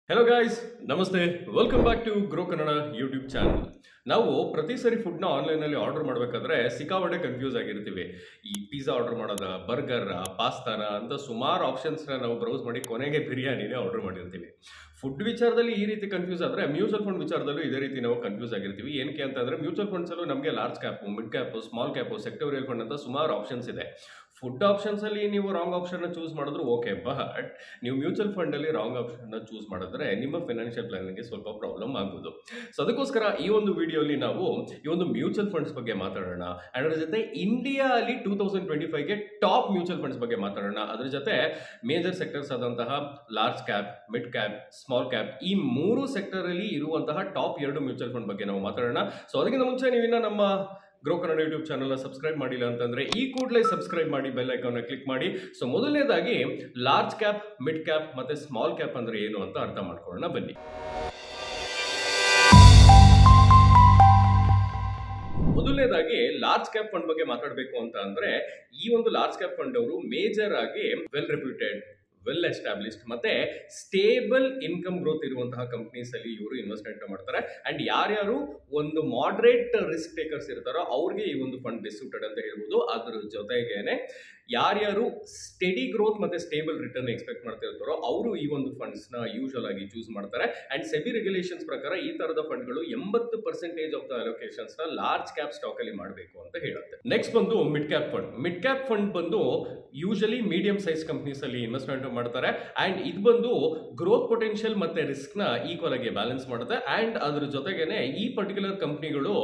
Hello guys, ನಮಸ್ತೆ. Welcome back to grow Kannada YouTube channel. ನಾವು ಪ್ರತಿ ಸರಿ ಫುಡ್ನ ಆನ್ಲೈನಲ್ಲಿ ಆರ್ಡರ್ ಮಾಡಬೇಕಾದ್ರೆ ಸಿಕ್ಕಾಪಟ್ಟೆ ಕನ್ಫ್ಯೂಸ್ ಆಗಿರ್ತೀವಿ. ಈ ಪಿಜ್ಜಾ ಆರ್ಡರ್ ಮಾಡೋದ, ಬರ್ಗರ್, ಪಾಸ್ತಾನ ಅಂತ ಸುಮಾರು ಆಪ್ಷನ್ಸ್ನ ನಾವು ಬ್ರೌಸ್ ಮಾಡಿ ಕೊನೆಗೆ ಬಿರಿಯಾನಿನೇ ಆರ್ಡರ್ ಮಾಡಿರ್ತೀವಿ. ಫುಡ್ ವಿಚಾರದಲ್ಲಿ ಈ ರೀತಿ ಕನ್ಫ್ಯೂಸ್ ಆದರೆ ಮ್ಯೂಚುವಲ್ ಫಂಡ್ ವಿಚಾರದಲ್ಲೂ ಇದೇ ರೀತಿ ನಾವು ಕನ್ಫ್ಯೂಸ್ ಆಗಿರ್ತೀವಿ. ಏನಕ್ಕೆ ಅಂತಂದರೆ ಮ್ಯೂಚುವಲ್ ಫಂಡ್ಸಲ್ಲೂ ನಮಗೆ large cap, mid cap, small cap, sectoral fund ಅಂತ ಸುಮಾರು ಆಪ್ಷನ್ಸ್ ಇದೆ. ಫುಡ್ ಆಪ್ಷನ್ಸಲ್ಲಿ ನೀವು ರಾಂಗ್ ಆಪ್ಷನ್ನ ಚೂಸ್ ಮಾಡಿದ್ರು ಓಕೆ, ಬಟ್ ನೀವು ಮ್ಯೂಚುವಲ್ ಫಂಡಲ್ಲಿ ರಾಂಗ್ ಆಪ್ಷನ್ನ ಚೂಸ್ ಮಾಡಿದ್ರೆ ನಿಮ್ಮ ಫೈನಾನ್ಷಿಯಲ್ ಪ್ಲಾನಿಂಗ್ಗೆ ಸ್ವಲ್ಪ ಪ್ರಾಬ್ಲಮ್ ಆಗ್ಬೋದು. ಸೊ ಅದಕ್ಕೋಸ್ಕರ ಈ ಒಂದು ವಿಡಿಯೋಲಿ ನಾವು ಈ ಒಂದು ಮ್ಯೂಚುವಲ್ ಫಂಡ್ಸ್ ಬಗ್ಗೆ ಮಾತಾಡೋಣ. ಆ್ಯಂಡ್ ಅದ್ರ ಜೊತೆ ಇಂಡಿಯಾಲಿ 2025ಗೆ ಟಾಪ್ ಮ್ಯೂಚುವಲ್ ಫಂಡ್ಸ್ ಬಗ್ಗೆ ಮಾತಾಡೋಣ. ಅದ್ರ ಜೊತೆ ಮೇಜರ್ ಸೆಕ್ಟರ್ಸ್ ಆದಂತಹ large cap, mid cap, small cap, ಈ ಮೂರು ಸೆಕ್ಟರಲ್ಲಿ ಇರುವಂತಹ ಟಾಪ್ 2 ಮ್ಯೂಚುವಲ್ ಫಂಡ್ ಬಗ್ಗೆ ನಾವು ಮಾತಾಡೋಣ. ಸೊ ಅದಕ್ಕಿಂತ ಮುಂಚೆ ನೀವಿನ್ನ ನಮ್ಮ ಗ್ರೋ ಕನ್ನಡ ಯೂಟ್ಯೂಬ್ ಚಾನಲ್ನ ಸಬ್ಸ್ಕ್ರೈಬ್ ಮಾಡಿಲ್ಲ ಅಂತಂದರೆ ಈ ಕೂಡಲೇ ಸಬ್ಸ್ಕ್ರೈಬ್ ಮಾಡಿ, ಬೆಲ್ ಐಕಾನ್ನ ಕ್ಲಿಕ್ ಮಾಡಿ. ಸೊ ಮೊದಲನೇದಾಗಿ ಲಾರ್ಜ್ ಕ್ಯಾಪ್, ಮಿಡ್ ಕ್ಯಾಪ್ ಮತ್ತು ಸ್ಮಾಲ್ ಕ್ಯಾಪ್ ಅಂದರೆ ಏನು ಅಂತ ಅರ್ಥ ಮಾಡ್ಕೊಳ್ಳೋಣ ಬನ್ನಿ. ಮೊದಲನೇದಾಗಿ ಲಾರ್ಜ್ ಕ್ಯಾಪ್ ಫಂಡ್ ಬಗ್ಗೆ ಮಾತಾಡಬೇಕು ಅಂತ ಅಂದರೆ ಈ ಒಂದು ಲಾರ್ಜ್ ಕ್ಯಾಪ್ ಫಂಡ್ ಅವರು ಮೇಜರ್ ಆಗಿ ವೆಲ್ ರೆಪ್ಯೂಟೆಡ್, ವೆಲ್ ಎಸ್ಟಾಬ್ಲಿಷ್ಡ್ ಮತ್ತೆ ಸ್ಟೇಬಲ್ ಇನ್ಕಮ್ ಗ್ರೋತ್ ಇರುವಂತಹ ಕಂಪ್ನೀಸ್ ಅಲ್ಲಿ ಇವರು ಇನ್ವೆಸ್ಟ್ಮೆಂಟ್ ಮಾಡ್ತಾರೆ. ಅಂಡ್ ಯಾರ್ಯಾರು ಒಂದು ಮಾಡರೇಟ್ ರಿಸ್ಕ್ ಟೇಕರ್ಸ್ ಇರ್ತಾರೋ ಅವ್ರಿಗೆ ಈ ಒಂದು ಫಂಡ್ ಬೆಸ್ಟ್ ಸೂಟೆಡ್ ಅಂತ ಹೇಳ್ಬೋದು. ಅದ್ರ ಜೊತೆಗೇನೆ ಯಾರ್ಯಾರು ಸ್ಟೆಡಿ ಗ್ರೋತ್ ಮತ್ತೆ ಸ್ಟೇಬಲ್ ರಿಟರ್ನ್ ಎಕ್ಸ್ಪೆಕ್ಟ್ ಮಾಡ್ತಿರ್ತಾರೋ ಅವರು ಈ ಒಂದು ಫಂಡ್ಸ್ನ ಯೂಶುವಲ್ ಆಗಿ ಚೂಸ್ ಮಾಡ್ತಾರೆ. ಅಂಡ್ ಸೆಬಿ ರೆಗ್ಯುಲೇಷನ್ಸ್ ಪ್ರಕಾರ ಈ ತರದ ಫಂಡ್ಗಳು 80% ಆಫ್ ದ ಅಲೋಕೇಶನ್ಸ್ನ ಲಾರ್ಜ್ ಕ್ಯಾಪ್ ಸ್ಟಾಕ್ ಅಲ್ಲಿ ಮಾಡಬೇಕು ಅಂತ ಹೇಳುತ್ತೆ. ನೆಕ್ಸ್ಟ್ ಬಂದು mid cap fund. Mid cap fund ಬಂದು ಯೂಶಲಿ ಮೀಡಿಯಂ ಸೈಜ್ ಕಂಪ್ನೀಸ್ ಅಲ್ಲಿ ಇನ್ವೆಸ್ಟ್ಮೆಂಟ್ ಮಾಡ್ತಾರೆ. ಅಂಡ್ ಇದು ಬಂದು ಗ್ರೋತ್ ಪೊಟೆನ್ಷಿಯಲ್ ಮತ್ತೆ ರಿಸ್ಕ್ ನ ಈಕ್ವಲ್ ಆಗಿ ಬ್ಯಾಲೆನ್ಸ್ ಮಾಡುತ್ತೆ. ಅಂಡ್ ಅದ್ರ ಜೊತೆಗೇನೆ ಈ ಪರ್ಟಿಕ್ಯುಲರ್ ಕಂಪ್ನಿಗಳು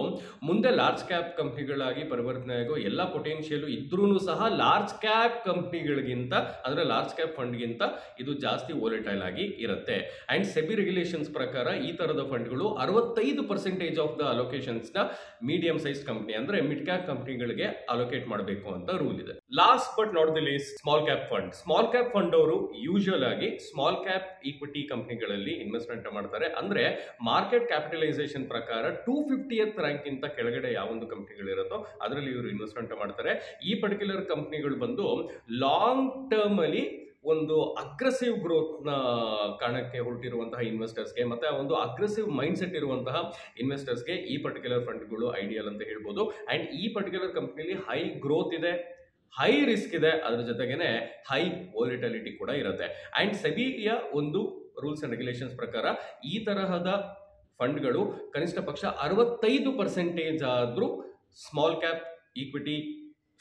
ಮುಂದೆ ಲಾರ್ಜ್ ಕ್ಯಾಪ್ ಕಂಪ್ನಿಗಳಾಗಿ ಪರಿವರ್ತನೆ ಆಗೋ ಎಲ್ಲ ಪೊಟೆನ್ಷಿಯಲ್ ಇದ್ರೂ ಸಹ ಲಾರ್ಜ್ ಕ್ಯಾಪ್ ಕಂಪ್ನಿಗಳಿಗಿಂತ ಅಂದ್ರೆ ಲಾರ್ಜ್ ಕ್ಯಾಪ್ ಫಂಡ್ಗಿಂತ ಇದು ಜಾಸ್ತಿ ವೋಲೆಟೈಲ್ ಆಗಿ ಇರುತ್ತೆ. ಅಂಡ್ ಸೆಬಿ ರೆಗ್ಯುಲೇಷನ್ಸ್ ಪ್ರಕಾರ ಈ ತರದ ಫಂಡ್ಗಳು 65% ಆಫ್ ದ ಅಲೋಕೇಶನ್ಸ್ ನ ಮೀಡಿಯಂ ಸೈಜ್ ಕಂಪ್ನಿ ಅಂದ್ರೆ ಮಿಡ್ ಕ್ಯಾಪ್ ಕಂಪ್ನಿಗಳಿಗೆ ಅಲೋಕೇಟ್ ಮಾಡಬೇಕು ಅಂತ ರೂಲ್ ಇದೆ. Last but not the list small cap fund. Small cap fund ಅವರು ಯೂಶುವಲ್ ಆಗಿ ಸ್ಮಾಲ್ ಕ್ಯಾಪ್ ಈಕ್ವಿಟಿ ಕಂಪ್ನಿಗಳಲ್ಲಿ ಇನ್ವೆಸ್ಟ್ಮೆಂಟ್ ಮಾಡ್ತಾರೆ. ಅಂದ್ರೆ ಮಾರ್ಕೆಟ್ ಕ್ಯಾಪಿಟಲೈಸೇಷನ್ ಪ್ರಕಾರ 250th ರ್ಯಾಂಕ್ ಇಂತ ಕೆಳಗಡೆ ಯಾವೊಂದು ಕಂಪ್ನಿಗಳಿರುತ್ತೋ ಅದರಲ್ಲಿ ಇವರು ಇನ್ವೆಸ್ಟ್ಮೆಂಟ್ ಮಾಡ್ತಾರೆ. ಈ ಪರ್ಟಿಕ್ಯುಲರ್ ಕಂಪ್ನಿಗಳು ಬಂದು ಲಾಂಗ್ ಟರ್ಮ್ ಅಲ್ಲಿ ಒಂದು ಅಗ್ರೆಸಿವ್ ಗ್ರೋತ್ ನ ಕಾರಣಕ್ಕೆ ಹೊರಟಿರುವಂತಹ ಇನ್ವೆಸ್ಟರ್ಸ್ಗೆ ಮತ್ತೆ ಒಂದು ಅಗ್ರೆಸಿವ್ ಮೈಂಡ್ ಸೆಟ್ ಇರುವಂತಹ ಇನ್ವೆಸ್ಟರ್ಸ್ಗೆ ಈ ಪರ್ಟಿಕ್ಯುಲರ್ ಫಂಡ್ಗಳು ಐಡಿಯಲ್ ಅಂತ ಹೇಳ್ಬೋದು. ಅಂಡ್ ಈ ಪರ್ಟಿಕ್ಯುಲರ್ ಕಂಪ್ನಿಲಿ ಹೈ ಗ್ರೋತ್ ಇದೆ, ಹೈ ರಿಸ್ಕ್ ಇದೆ, ಅದ್ರ ಜೊತೆಗೇನೆ ಹೈ ವೋಲಿಟಿಲಿಟಿ ಕೂಡ ಇರುತ್ತೆ. ಅಂಡ್ ಸೆಬಿಯ ಒಂದು ರೂಲ್ಸ್ ಅಂಡ್ ರೆಗ್ಯುಲೇಷನ್ಸ್ ಪ್ರಕಾರ ಈ ತರಹದ ಫಂಡ್ಗಳು ಕನಿಷ್ಠ ಪಕ್ಷ 65% ಆದ್ರೂ ಸ್ಮಾಲ್ ಕ್ಯಾಪ್ ಈಕ್ವಿಟಿ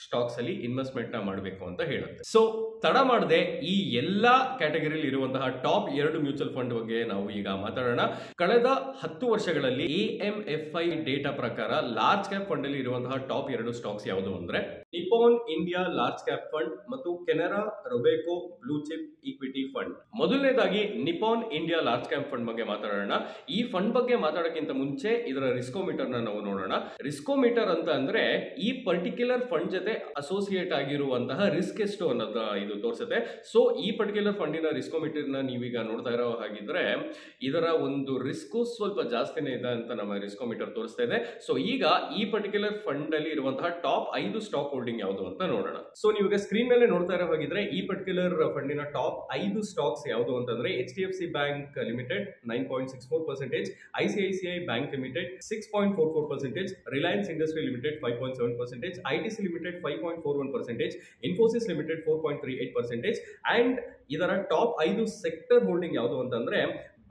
ಸ್ಟಾಕ್ಸ್ ಅಲ್ಲಿ ಇನ್ವೆಸ್ಟ್ಮೆಂಟ್ ನ ಮಾಡಬೇಕು ಅಂತ ಹೇಳುತ್ತೆ. ಸೊ ತಡ ಮಾಡದೆ ಈ ಎಲ್ಲಾ ಕ್ಯಾಟಗರಿಯಲ್ಲಿ ಇರುವಂತಹ ಟಾಪ್ 2 ಮ್ಯೂಚುವಲ್ ಫಂಡ್ ಬಗ್ಗೆ ನಾವು ಈಗ ಮಾತಾಡೋಣ. ಕಳೆದ 10 ವರ್ಷಗಳಲ್ಲಿ AMFI ಡೇಟಾ ಪ್ರಕಾರ ಲಾರ್ಜ್ ಕ್ಯಾಪ್ ಫಂಡ್ ಅಲ್ಲಿ ಇರುವಂತಹ ಟಾಪ್ 2 ಸ್ಟಾಕ್ಸ್ ಯಾವುದು ಅಂದ್ರೆ Nippon India large cap fund ಮತ್ತು Canara Robeco blue chip equity fund. ಮೊದಲನೇದಾಗಿ Nippon India large cap fund ಬಗ್ಗೆ ಮಾತಾಡೋಣ. ಈ ಫಂಡ್ ಬಗ್ಗೆ ಮಾತಾಡೋಕ್ಕಿಂತ ಮುಂಚೆ ಇದರ ರಿಸ್ಕೋಮೀಟರ್ ನ ನಾವು ನೋಡೋಣ. ರಿಸ್ಕೋಮೀಟರ್ ಅಂತ ಅಂದ್ರೆ ಈ ಪರ್ಟಿಕ್ಯುಲರ್ ಫಂಡ್ ಜೊತೆ ಅಸೋಸಿಯೇಟ್ ಆಗಿರುವಂತಹ ರಿಸ್ಕ್ ಎಷ್ಟು ಅನ್ನೋದ ಇದು ತೋರಿಸುತ್ತೆ. ಸೊ ಈ ಪರ್ಟಿಕ್ಯುಲರ್ ಫಂಡಿನ ರಿಸ್ಕೋಮೀಟರ್ ನ ನೀವೀಗ ನೋಡ್ತಾ ಇರೋ ಹಾಗಿದ್ರೆ ಇದರ ಒಂದು ರಿಸ್ಕ್ ಸ್ವಲ್ಪ ಜಾಸ್ತಿನೇ ಇದೆ ಅಂತ ನಮ್ಮ ರಿಸ್ಕೋಮೀಟರ್ ತೋರಿಸ್ತಾ ಇದೆ. ಸೊ ಈಗ ಈ ಪರ್ಟಿಕ್ಯುಲರ್ ಫಂಡ್ ಅಲ್ಲಿ ಇರುವಂತಹ ಟಾಪ್ 5 ಸ್ಟಾಕ್ ಹೋಲ್ಡಿಂಗ್ ಯಾವುದು ಅಂತ ನೋಡೋಣ. ಸೊ ನೀವೀಗ ಸ್ಕ್ರೀನ್ ಮೇಲೆ ನೋಡ್ತಾ ಇರೋ ಹಾಗಿದ್ರೆ ಈ ಪರ್ಟಿಕ್ಯುಲರ್ ಫಂಡಿನ ಟಾಪ್ 5 ಸ್ಟಾಕ್ಸ್ ಯಾವುದು ಅಂತಂದ್ರೆ HDFC Bank limited 9.64%, ICICI Bank limited 6.44%, Reliance industry limited 5.7%, ITC limited 5.41%, Infosys limited 4.38%. And ಇದರ ಟಾಪ್ 5 ಸೆಕ್ಟರ್ ಹೋಲ್ಡಿಂಗ್ ಯಾವುದು ಅಂತಂದ್ರೆ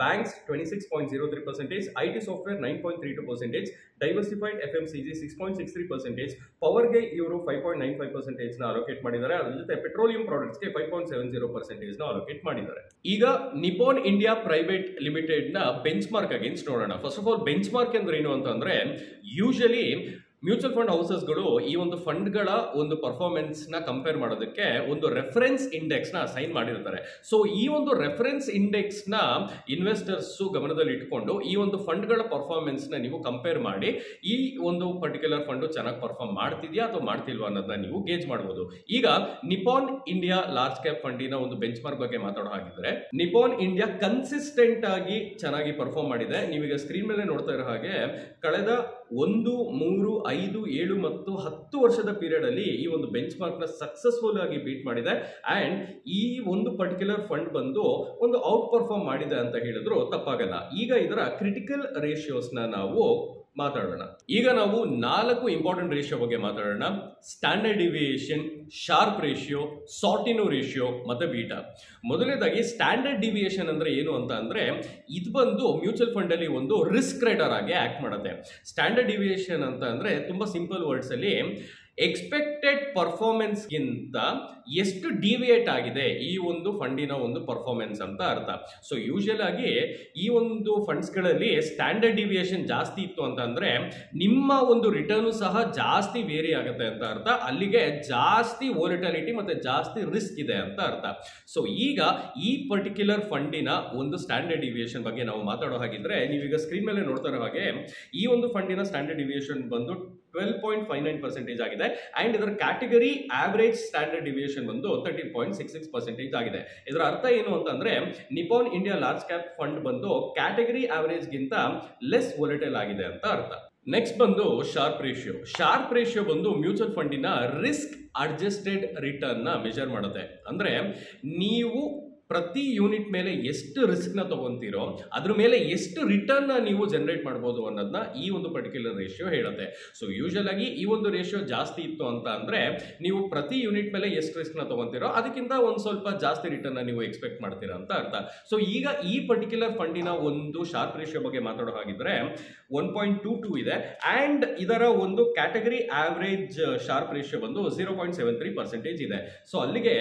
banks 26.03%, IT software 9.32%, diversified FMCG 6.63%, ಪವರ್ಗೆ ಇವರು 5.95% ನ ಅಲೋಕೇಟ್ ಮಾಡಿದ್ದಾರೆ. ಅದರ ಜೊತೆ ಪೆಟ್ರೋಲಿಯಂ ಪ್ರಾಡಕ್ಟ್ಸ್ಗೆ 5.70% ನ ಅಲೋಕೇಟ್ ಮಾಡಿದ್ದಾರೆ. ಈಗ ನಿಪಾನ್ ಇಂಡಿಯಾ ಪ್ರೈವೇಟ್ ಲಿಮಿಟೆಡ್ ನ ಬೆಂಚ್ ಮಾರ್ಕ್ ಅಗೇನ್ಸ್ಟ್ ನೋಡೋಣ. First of all bench mark ಅಂದ್ರೆ ಏನು ಅಂತಂದ್ರೆ ಯೂಶಲಿ ಮ್ಯೂಚುವಲ್ ಫಂಡ್ ಹೌಸಸ್ಗಳು ಈ ಒಂದು ಫಂಡ್ಗಳ ಒಂದು ಪರ್ಫಾರ್ಮೆನ್ಸ್ ನ ಕಂಪೇರ್ ಮಾಡೋದಕ್ಕೆ ಒಂದು ರೆಫರೆನ್ಸ್ ಇಂಡೆಕ್ಸ್ ನ ಅಸೈನ್ ಮಾಡಿರ್ತಾರೆ. ಸೊ ಈ ಒಂದು ರೆಫರೆನ್ಸ್ ಇಂಡೆಕ್ಸ್ ನ ಇನ್ವೆಸ್ಟರ್ಸ್ ಗಮನದಲ್ಲಿ ಇಟ್ಕೊಂಡು ಈ ಒಂದು ಫಂಡ್ಗಳ ಪರ್ಫಾರ್ಮೆನ್ಸ್ ನ ನೀವು ಕಂಪೇರ್ ಮಾಡಿ ಈ ಒಂದು ಪರ್ಟಿಕ್ಯುಲರ್ ಫಂಡ್ ಚೆನ್ನಾಗಿ ಪರ್ಫಾರ್ಮ್ ಮಾಡ್ತಿದ್ಯಾ ಅಥವಾ ಮಾಡ್ತಿಲ್ವಾ ಅನ್ನೋದನ್ನ ನೀವು ಗೇಜ್ ಮಾಡಬಹುದು. ಈಗ ನಿಪಾನ್ ಇಂಡಿಯಾ ಲಾರ್ಜ್ ಕ್ಯಾಪ್ ಫಂಡಿನ ಒಂದು ಬೆಂಚ್ ಮಾರ್ಕ್ ಬಗ್ಗೆ ಮಾತಾಡೋ ಹಾಗಿದ್ರೆ ನಿಪಾನ್ ಇಂಡಿಯಾ ಕನ್ಸಿಸ್ಟೆಂಟ್ ಆಗಿ ಚೆನ್ನಾಗಿ ಪರ್ಫಾರ್ಮ್ ಮಾಡಿದೆ. ನೀವೀಗ ಸ್ಕ್ರೀನ್ ಮೇಲೆ ನೋಡ್ತಾ ಇರೋ ಹಾಗೆ ಕಳೆದ 1, 3, 5, 7 ಮತ್ತು 10 ವರ್ಷದ ಪೀರಿಯಡ್ ಅಲ್ಲಿ ಈ ಒಂದು ಬೆಂಚ್ ಮಾರ್ಕ್ ನ ಸಕ್ಸಸ್ಫುಲ್ ಆಗಿ ಬೀಟ್ ಮಾಡಿದೆ ಅಂಡ್ ಈ ಒಂದು ಪರ್ಟಿಕ್ಯುಲರ್ ಫಂಡ್ ಬಂದು ಒಂದು ಔಟ್ ಪರ್ಫಾರ್ಮ್ ಮಾಡಿದೆ ಅಂತ ಹೇಳಿದ್ರು ತಪ್ಪಾಗಲ್ಲ. ಈಗ ಇದರ ಕ್ರಿಟಿಕಲ್ ರೇಷಿಯೋಸ್ ನಾವು ಮಾತಾಡೋಣ. ಈಗ ನಾವು 4 ಇಂಪಾರ್ಟೆಂಟ್ ರೇಷಿಯೋ ಬಗ್ಗೆ ಮಾತಾಡೋಣ. Standard deviation, Sharpe ratio, Sortino ratio ಮತ್ತೆ ಬೀಟಾ. ಮೊದಲನೇದಾಗಿ ಸ್ಟ್ಯಾಂಡರ್ಡ್ ಡಿವಿಯೇಷನ್ ಅಂದ್ರೆ ಏನು ಅಂತ ಅಂದ್ರೆ ಇದು ಬಂದು ಮ್ಯೂಚುವಲ್ ಫಂಡ್ ಅಲ್ಲಿ ಒಂದು ರಿಸ್ಕ್ ರೈಡರ್ ಆಗಿ ಆಕ್ಟ್ ಮಾಡುತ್ತೆ. ಸ್ಟ್ಯಾಂಡರ್ಡ್ ಡಿವಿಯೇಷನ್ ಅಂತ ಅಂದ್ರೆ ತುಂಬಾ ಸಿಂಪಲ್ ವರ್ಡ್ಸ್ ಅಲ್ಲಿ ಎಕ್ಸ್ಪೆಕ್ಟೆಡ್ ಪರ್ಫಾರ್ಮೆನ್ಸ್ ಗಿಂತ ಎಷ್ಟು ಡಿವಿಯೇಟ್ ಆಗಿದೆ ಈ ಒಂದು ಫಂಡಿನ ಒಂದು ಪರ್ಫಾರ್ಮೆನ್ಸ್ ಅಂತ ಅರ್ಥ. ಸೊ ಯೂಶುವಲ್ ಆಗಿ ಈ ಒಂದು ಫಂಡ್ಸ್ಗಳಲ್ಲಿ ಸ್ಟ್ಯಾಂಡರ್ಡ್ ಡಿವಿಯೇಷನ್ ಜಾಸ್ತಿ ಇತ್ತು ಅಂತಂದ್ರೆ ನಿಮ್ಮ ಒಂದು ರಿಟರ್ನ್ ಸಹ ಜಾಸ್ತಿ ವೇರಿ ಆಗುತ್ತೆ ಅಂತ ಅರ್ಥ. ಅಲ್ಲಿಗೆ ಜಾಸ್ತಿ ವೋಲಟಿಲಿಟಿ ಮತ್ತೆ ಜಾಸ್ತಿ ರಿಸ್ಕ್ ಇದೆ ಅಂತ ಅರ್ಥ. ಸೊ ಈಗ ಈ ಪರ್ಟಿಕ್ಯುಲರ್ ಫಂಡಿನ ಒಂದು ಸ್ಟ್ಯಾಂಡರ್ಡ್ ಡಿವಿಯೇಷನ್ ಬಗ್ಗೆ ನಾವು ಮಾತಾಡೋ ಹಾಗಿದ್ರೆ ನೀವೀಗ ಸ್ಕ್ರೀನ್ ಮೇಲೆ ನೋಡ್ತಾ ಇರೋ ಹಾಗೆ ಈ ಒಂದು ಫಂಡಿನ ಸ್ಟ್ಯಾಂಡರ್ಡ್ ಡಿವಿಯೇಷನ್ ಬಂದು 12.59% ಆಗಿದೆ ಅಂಡ್ ಇದರ ಕ್ಯಾಟಗರಿ ಆವರೇಜ್ ಸ್ಟ್ಯಾಂಡರ್ಡ್ ಡಿವಿಯೇಷನ್ ಬಂದು 13.66% ಆಗಿದೆ. ಇದರ ಅರ್ಥ ಏನು ಅಂತಂದ್ರೆ Nippon India large cap fund ಬಂದು ಕ್ಯಾಟಗರಿ ಆವರೇಜ್ ಗಿಂತ ಲೆಸ್ ವೊಲಟೈಲ್ ಆಗಿದೆ ಅಂತ ಅರ್ಥ. ನೆಕ್ಸ್ಟ್ ಬಂದು ಶಾರ್ಪ್ ರೇಷಿಯೋ. ಶಾರ್ಪ್ ರೇಷಿಯೋ ಬಂದು ಮ್ಯೂಚುವಲ್ ಫಂಡಿನ ರಿಸ್ಕ್ ಅಡ್ಜಸ್ಟೆಡ್ ರಿಟರ್ನ್ ನ ಮೆಜರ್ ಮಾಡುತ್ತೆ. ಅಂದ್ರೆ ನೀವು ಪ್ರತಿ ಯೂನಿಟ್ ಮೇಲೆ ಎಷ್ಟು ರಿಸ್ಕ್ ನ ತಗೊಂತೀರೋ ಅದ್ರ ಮೇಲೆ ಎಷ್ಟು ರಿಟರ್ನ್ ನೀವು ಜನರೇಟ್ ಮಾಡಬಹುದು ಅನ್ನೋದನ್ನ ಈ ಒಂದು ಪರ್ಟಿಕ್ಯುಲರ್ ರೇಷಿಯೋ ಹೇಳುತ್ತೆ. ಸೊ ಯೂಶುವಲ್ ಆಗಿ ಈ ಒಂದು ರೇಷಿಯೋ ಜಾಸ್ತಿ ಇತ್ತು ಅಂತ ಅಂದ್ರೆ ನೀವು ಪ್ರತಿ ಯೂನಿಟ್ ಮೇಲೆ ಎಷ್ಟು ರಿಸ್ಕ್ ನ ತಗೊಂತೀರೋ ಅದಕ್ಕಿಂತ ಒಂದು ಸ್ವಲ್ಪ ಜಾಸ್ತಿ ರಿಟರ್ನ್ ನೀವು ಎಕ್ಸ್ಪೆಕ್ಟ್ ಮಾಡ್ತೀರಾ ಅಂತ ಅರ್ಥ. ಸೊ ಈಗ ಈ ಪರ್ಟಿಕ್ಯುಲರ್ ಫಂಡಿನ ಒಂದು ಶಾರ್ಪ್ ರೇಷಿಯೋ ಬಗ್ಗೆ ಮಾತಾಡೋ ಹಾಗಿದ್ರೆ 1.22 ಇದೆ ಅಂಡ್ ಇದರ ಒಂದು ಕ್ಯಾಟಗರಿ ಆವರೇಜ್ ಶಾರ್ಪ್ ರೇಷಿಯೋ ಬಂದು 0.73% ಇದೆ. ಸೊ ಅಲ್ಲಿಗೆ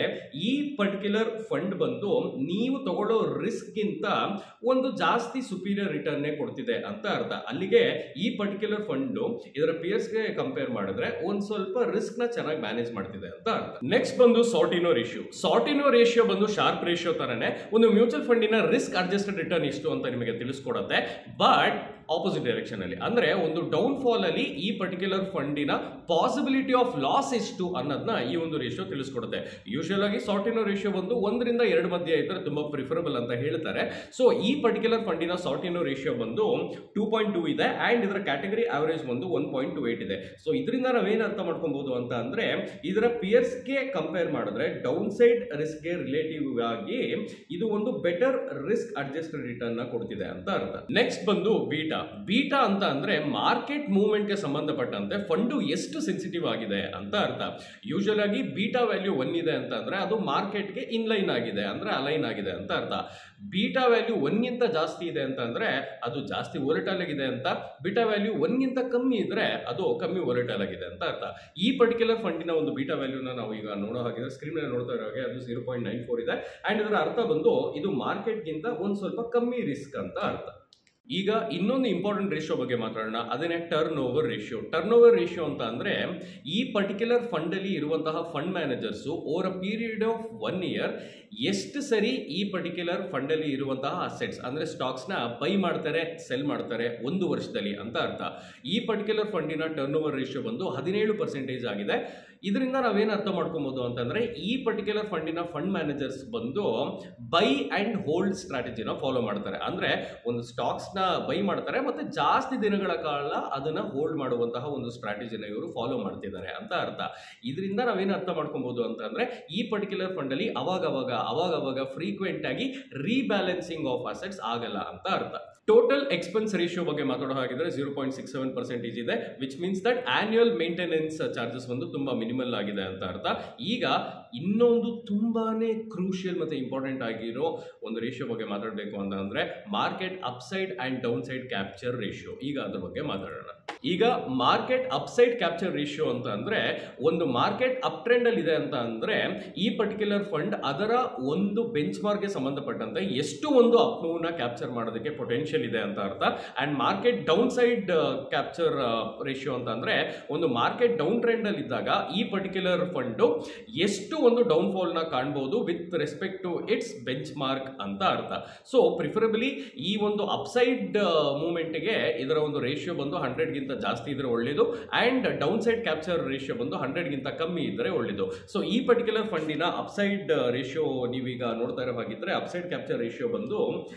ಈ ಪರ್ಟಿಕ್ಯುಲರ್ ಫಂಡ್ ಬಂದು ನೀವು ತಗೊಳ್ಳೋ ರಿಸ್ಕ್ ಗಿಂತ ಒಂದು ಜಾಸ್ತಿ ಸುಪೀರಿಯರ್ ರಿಟರ್ನ್ ಕೊಡ್ತಿದೆ ಅಂತ ಅರ್ಥ. ಅಲ್ಲಿಗೆ ಈ ಪರ್ಟಿಕ್ಯುಲರ್ ಫಂಡ್ ಇದರ ಪಿಯರ್ಸ್ ಗೆ ಕಂಪೇರ್ ಮಾಡಿದ್ರೆ ಒಂದ್ ಸ್ವಲ್ಪ ರಿಸ್ಕ್ ನ ಚೆನ್ನಾಗಿ ಮ್ಯಾನೇಜ್ ಮಾಡ್ತಿದೆ ಅಂತ ಅರ್ಥ. ನೆಕ್ಸ್ಟ್ ಬಂದು ಸಾರ್ಟಿನೋ ರೇಷಿಯೋ. ಸಾರ್ಟಿನೋ ರೇಷಿಯೋ ಬಂದು ಶಾರ್ಪ್ ರೇಷಿಯೋ ತರನೇ ಒಂದು ಮ್ಯೂಚುವಲ್ ಫಂಡಿನ ರಿಸ್ಕ್ ಅಡ್ಜಸ್ಟೆಡ್ ರಿಟರ್ನ್ ಇಷ್ಟು ಅಂತ ನಿಮಗೆ ತಿಳಿಸ್ಕೊಡುತ್ತೆ, ಬಟ್ ಆಪೋಸಿಟ್ ಡೈರೆಕ್ಷನ್ ಅಲ್ಲಿ. ಅಂದ್ರೆ ಒಂದು ಡೌನ್ ಫಾಲ್ ಅಲ್ಲಿ ಈ ಪರ್ಟಿಕ್ಯುಲರ್ ಫಂಡಿನ ಪಾಸಿಬಿಲಿಟಿ ಆಫ್ ಲಾಸ್ ಎಷ್ಟು ಅನ್ನೋದನ್ನ ಈ ಒಂದು ರೇಷಿಯೋ ತಿಳಿಸ್ಕೊಡುತ್ತೆ. ಯೂಶುವಲ್ ಆಗಿ ಸಾರ್ಟಿನೋ ರೇಷಿಯೋ ಬಂದು 1 ರಿಂದ 2 ಮಧ್ಯೆ ಇದ್ರೆ ತುಂಬಾ ಪ್ರಿಫರಬಲ್ ಅಂತ ಹೇಳ್ತಾರೆ. ಸೊ ಈ ಪರ್ಟಿಕ್ಯುಲರ್ ಫಂಡಿನ ಸಾರ್ಟಿನೋ ರೇಷಿಯೋ ಬಂದು 2.2 ಇದೆ ಅಂಡ್ ಇದರ ಕ್ಯಾಟಗರಿ ಆವರೇಜ್ ಬಂದು 1.28 ಇದೆ. ಸೊ ಇದರಿಂದ ನಾವೇನ್ ಅರ್ಥ ಮಾಡ್ಕೊಬಹುದು ಅಂತ ಅಂದ್ರೆ ಇದರ ಪಿಯರ್ಸ್ ಗೆ ಕಂಪೇರ್ ಮಾಡಿದ್ರೆ ಡೌನ್ ಸೈಡ್ ರಿಸ್ಕ್ ಗೆ ರಿಲೇಟಿವ್ ಆಗಿ ಇದು ಒಂದು ಬೆಟರ್ ರಿಸ್ಕ್ ಅಡ್ಜಸ್ಟೆಡ್ ರಿಟರ್ನ್ ನ ಕೊಡ್ತಿದೆ ಅಂತ ಅರ್ಥ. ನೆಕ್ಸ್ಟ್ ಬಂದು ಬೀಟಾ. ಬೀಟಾ ಅಂತ ಅಂದ್ರೆ ಮಾರ್ಕೆಟ್ ಮೂವ್ಮೆಂಟ್ ಗೆ ಸಂಬಂಧಪಟ್ಟಂತೆ ಫಂಡು ಎಷ್ಟು ಸೆನ್ಸಿಟಿವ್ ಆಗಿದೆ ಅಂತ ಅರ್ಥ. ಯೂಶುವಲ್ ಆಗಿ ಬೀಟಾ ವ್ಯಾಲ್ಯೂ 1 ಇದೆ ಅಂತ ಅಂದ್ರೆ ಅದು ಮಾರ್ಕೆಟ್ ಗೆ ಇನ್ಲೈನ್ ಆಗಿದೆ ಅಂದ್ರೆ ಅಲೈನ್ ಆಗಿದೆ ಅಂತ ಅರ್ಥ. ಬೀಟಾ ವ್ಯಾಲ್ಯೂ 1 ಗಿಂತ ಜಾಸ್ತಿ ಇದೆ ಅಂತ ಅಂದ್ರೆ ಅದು ಜಾಸ್ತಿ ವೊಲಟೈಲ್ ಆಗಿದೆ ಅಂತ. ಬೀಟಾ ವ್ಯಾಲ್ಯೂ 1 ಗಿಂತ ಕಮ್ಮಿ ಇದ್ರೆ ಅದು ಕಮ್ಮಿ ವೊಲಟೈಲ್ ಆಗಿದೆ ಅಂತ ಅರ್ಥ. ಈ ಪರ್ಟಿಕ್ಯುಲರ್ ಫಂಡಿನ ಒಂದು ಬೀಟಾ ವ್ಯಾಲ್ಯೂನ ನಾವು ಈಗ ನೋಡೋ ಹಾಗಿದ್ರೆ ಸ್ಕ್ರೀನ್ ಮೇಲೆ ನೋಡ್ತಾ ಇರೋ ಹಾಗೆ ಅದು 0.94 ಇದೆ ಅಂಡ್ ಇದರ ಅರ್ಥ ಬಂದು ಇದು ಮಾರ್ಕೆಟ್ ಗಿಂತ ಒಂದ್ ಸ್ವಲ್ಪ ಕಮ್ಮಿ ರಿಸ್ಕ್ ಅಂತ ಅರ್ಥ. ಈಗ ಇನ್ನೊಂದು ಇಂಪಾರ್ಟೆಂಟ್ ರೇಷಿಯೋ ಬಗ್ಗೆ ಮಾತಾಡೋಣ, ಅದನ್ನೇ turn over ratio. Turn over ratio ಅಂತ ಅಂದ್ರೆ ಈ ಪರ್ಟಿಕ್ಯುಲರ್ ಫಂಡ್ ಅಲ್ಲಿ ಇರುವಂತಹ fund managers over a period of 1 year ಎಷ್ಟು ಸರಿ ಈ ಪರ್ಟಿಕ್ಯುಲರ್ ಫಂಡ್ ಅಲ್ಲಿ ಇರುವಂತಹ ಅಸೆಟ್ಸ್ ಅಂದ್ರೆ ಸ್ಟಾಕ್ಸ್ ನ ಬೈ ಮಾಡ್ತಾರೆ ಸೆಲ್ ಮಾಡ್ತಾರೆ 1 ವರ್ಷದಲ್ಲಿ ಅಂತ ಅರ್ಥ. ಈ ಪರ್ಟಿಕ್ಯುಲರ್ ಫಂಡಿನ ಟರ್ನ್ ಓವರ್ ರೇಷಿಯೋ ಬಂದು 17% ಆಗಿದೆ. ಇದರಿಂದ ನಾವೇನ್ ಅರ್ಥ ಮಾಡ್ಕೊಬಹುದು ಅಂತಂದ್ರೆ ಈ ಪರ್ಟಿಕ್ಯುಲರ್ ಫಂಡಿನ ಫಂಡ್ ಮ್ಯಾನೇಜರ್ಸ್ ಬಂದು ಬೈ ಅಂಡ್ ಹೋಲ್ಡ್ ಸ್ಟ್ರಾಟಜಿನ ಫಾಲೋ ಮಾಡ್ತಾರೆ. ಅಂದ್ರೆ ಒಂದು ಸ್ಟಾಕ್ಸ್ ನ ಬೈ ಮಾಡ್ತಾರೆ ಮತ್ತೆ ಜಾಸ್ತಿ ದಿನಗಳ ಕಾಲ ಅದನ್ನ ಹೋಲ್ಡ್ ಮಾಡುವಂತಹ ಒಂದು ಸ್ಟ್ರಾಟಜಿನ ಇವರು ಫಾಲೋ ಮಾಡ್ತಿದ್ದಾರೆ ಅಂತ ಅರ್ಥ. ಇದರಿಂದ ನಾವೇನು ಅರ್ಥ ಮಾಡ್ಕೊಬಹುದು ಅಂತಂದ್ರೆ ಈ ಪರ್ಟಿಕ್ಯುಲರ್ ಫಂಡ್ ಅಲ್ಲಿ ಅವಾಗ ಫ್ರೀಕ್ವೆಂಟ್ ಆಗಿ ರೀಬ್ಯಾಲೆನ್ಸಿಂಗ್ ಆಫ್ ಅಸೆಟ್ಸ್ ಆಗಲ್ಲ ಅಂತ ಅರ್ಥ. ಟೋಟಲ್ ಎಕ್ಸ್ಪೆನ್ಸ್ ರೇಷಿಯೋ ಬಗ್ಗೆ ಮಾತಾಡೋ ಹಾಗಿದ್ರೆ 0.67% ಇದೆ, which means that annual maintenance charges ಒಂದು ತುಂಬಾ ಮಿನಿಮಲ್ ಆಗಿದೆ ಅಂತ ಅರ್ಥ. ಈಗ ಇನ್ನೊಂದು ತುಂಬಾನೇ ಕ್ರೂಷಿಯಲ್ ಮತ್ತೆ ಇಂಪಾರ್ಟೆಂಟ್ ಆಗಿರೋ ಒಂದು ರೇಷಿಯೋ ಬಗ್ಗೆ ಮಾತಾಡಬೇಕು ಅಂತ ಅಂದ್ರೆ market upside and downside capture ratio. ಈಗ ಅದ್ರ ಬಗ್ಗೆ ಮಾತಾಡೋಣ. ಈಗ ಮಾರ್ಕೆಟ್ ಅಪ್ಸೈಡ್ ಕ್ಯಾಪ್ಚರ್ ರೇಷಿಯೋ ಅಂತ ಅಂದ್ರೆ ಒಂದು ಮಾರ್ಕೆಟ್ ಅಪ್ ಟ್ರೆಂಡ್ ಅಲ್ಲಿ ಇದೆ ಅಂತ ಅಂದ್ರೆ ಈ ಪರ್ಟಿಕ್ಯುಲರ್ ಫಂಡ್ ಅದರ ಒಂದು ಬೆಂಚ್ ಮಾರ್ಕ್ ಗೆ ಸಂಬಂಧಪಟ್ಟಂತೆ ಎಷ್ಟು ಒಂದು ಅಪ್ ಮೂವ್ ನ ಕ್ಯಾಪ್ಚರ್ ಮಾಡೋದಕ್ಕೆ ಪೊಟೆನ್ಶಿಯಲ್ ಇದೆ ಅಂತ ಅರ್ಥ. And market down side capture ratio ಅಂತ ಅಂದ್ರೆ ಒಂದು ಮಾರ್ಕೆಟ್ ಡೌನ್ ಟ್ರೆಂಡ್ ಅಲ್ಲಿ ಇದ್ದಾಗ ಈ ಪರ್ಟಿಕ್ಯುಲರ್ ಫಂಡ್ ಎಷ್ಟು ಒಂದು ಡೌನ್ ಫಾಲ್ ನ ಕಾಣಬಹುದು with respect to its benchmark ಅಂತ ಅರ್ಥ. ಸೊ ಪ್ರಿಫರಬಲಿ ಈ ಒಂದು ಅಪ್ಸೈಡ್ ಮೂವ್ಮೆಂಟ್ ಗೆ ಇದರ ಒಂದು ರೇಷಿಯೋ ಬಂದು 100 ಗಿಂತ ಜಾಸ್ತಿ ಇದ್ರೆ ಒಳ್ಳೇದು and downside capture ratio ಬಂದು 100 ಗಿಂತ ಕಮ್ಮಿ ಇದ್ರೆ ಒಳ್ಳೇದು. ಸೊ ಈ ಪರ್ಟಿಕ್ಯುಲರ್ ಫಂಡಿನ ಅಪ್ಸೈಡ್ ರೇಷಿಯೋ ನೀವೀಗ ನೋಡ್ತಾ ಇರೋ ಹಾಗಿದ್ರೆ ಅಪ್ಸೈಡ್ ಕ್ಯಾಪ್ಚರ್ ರೇಷಿಯೋ ಬಂದು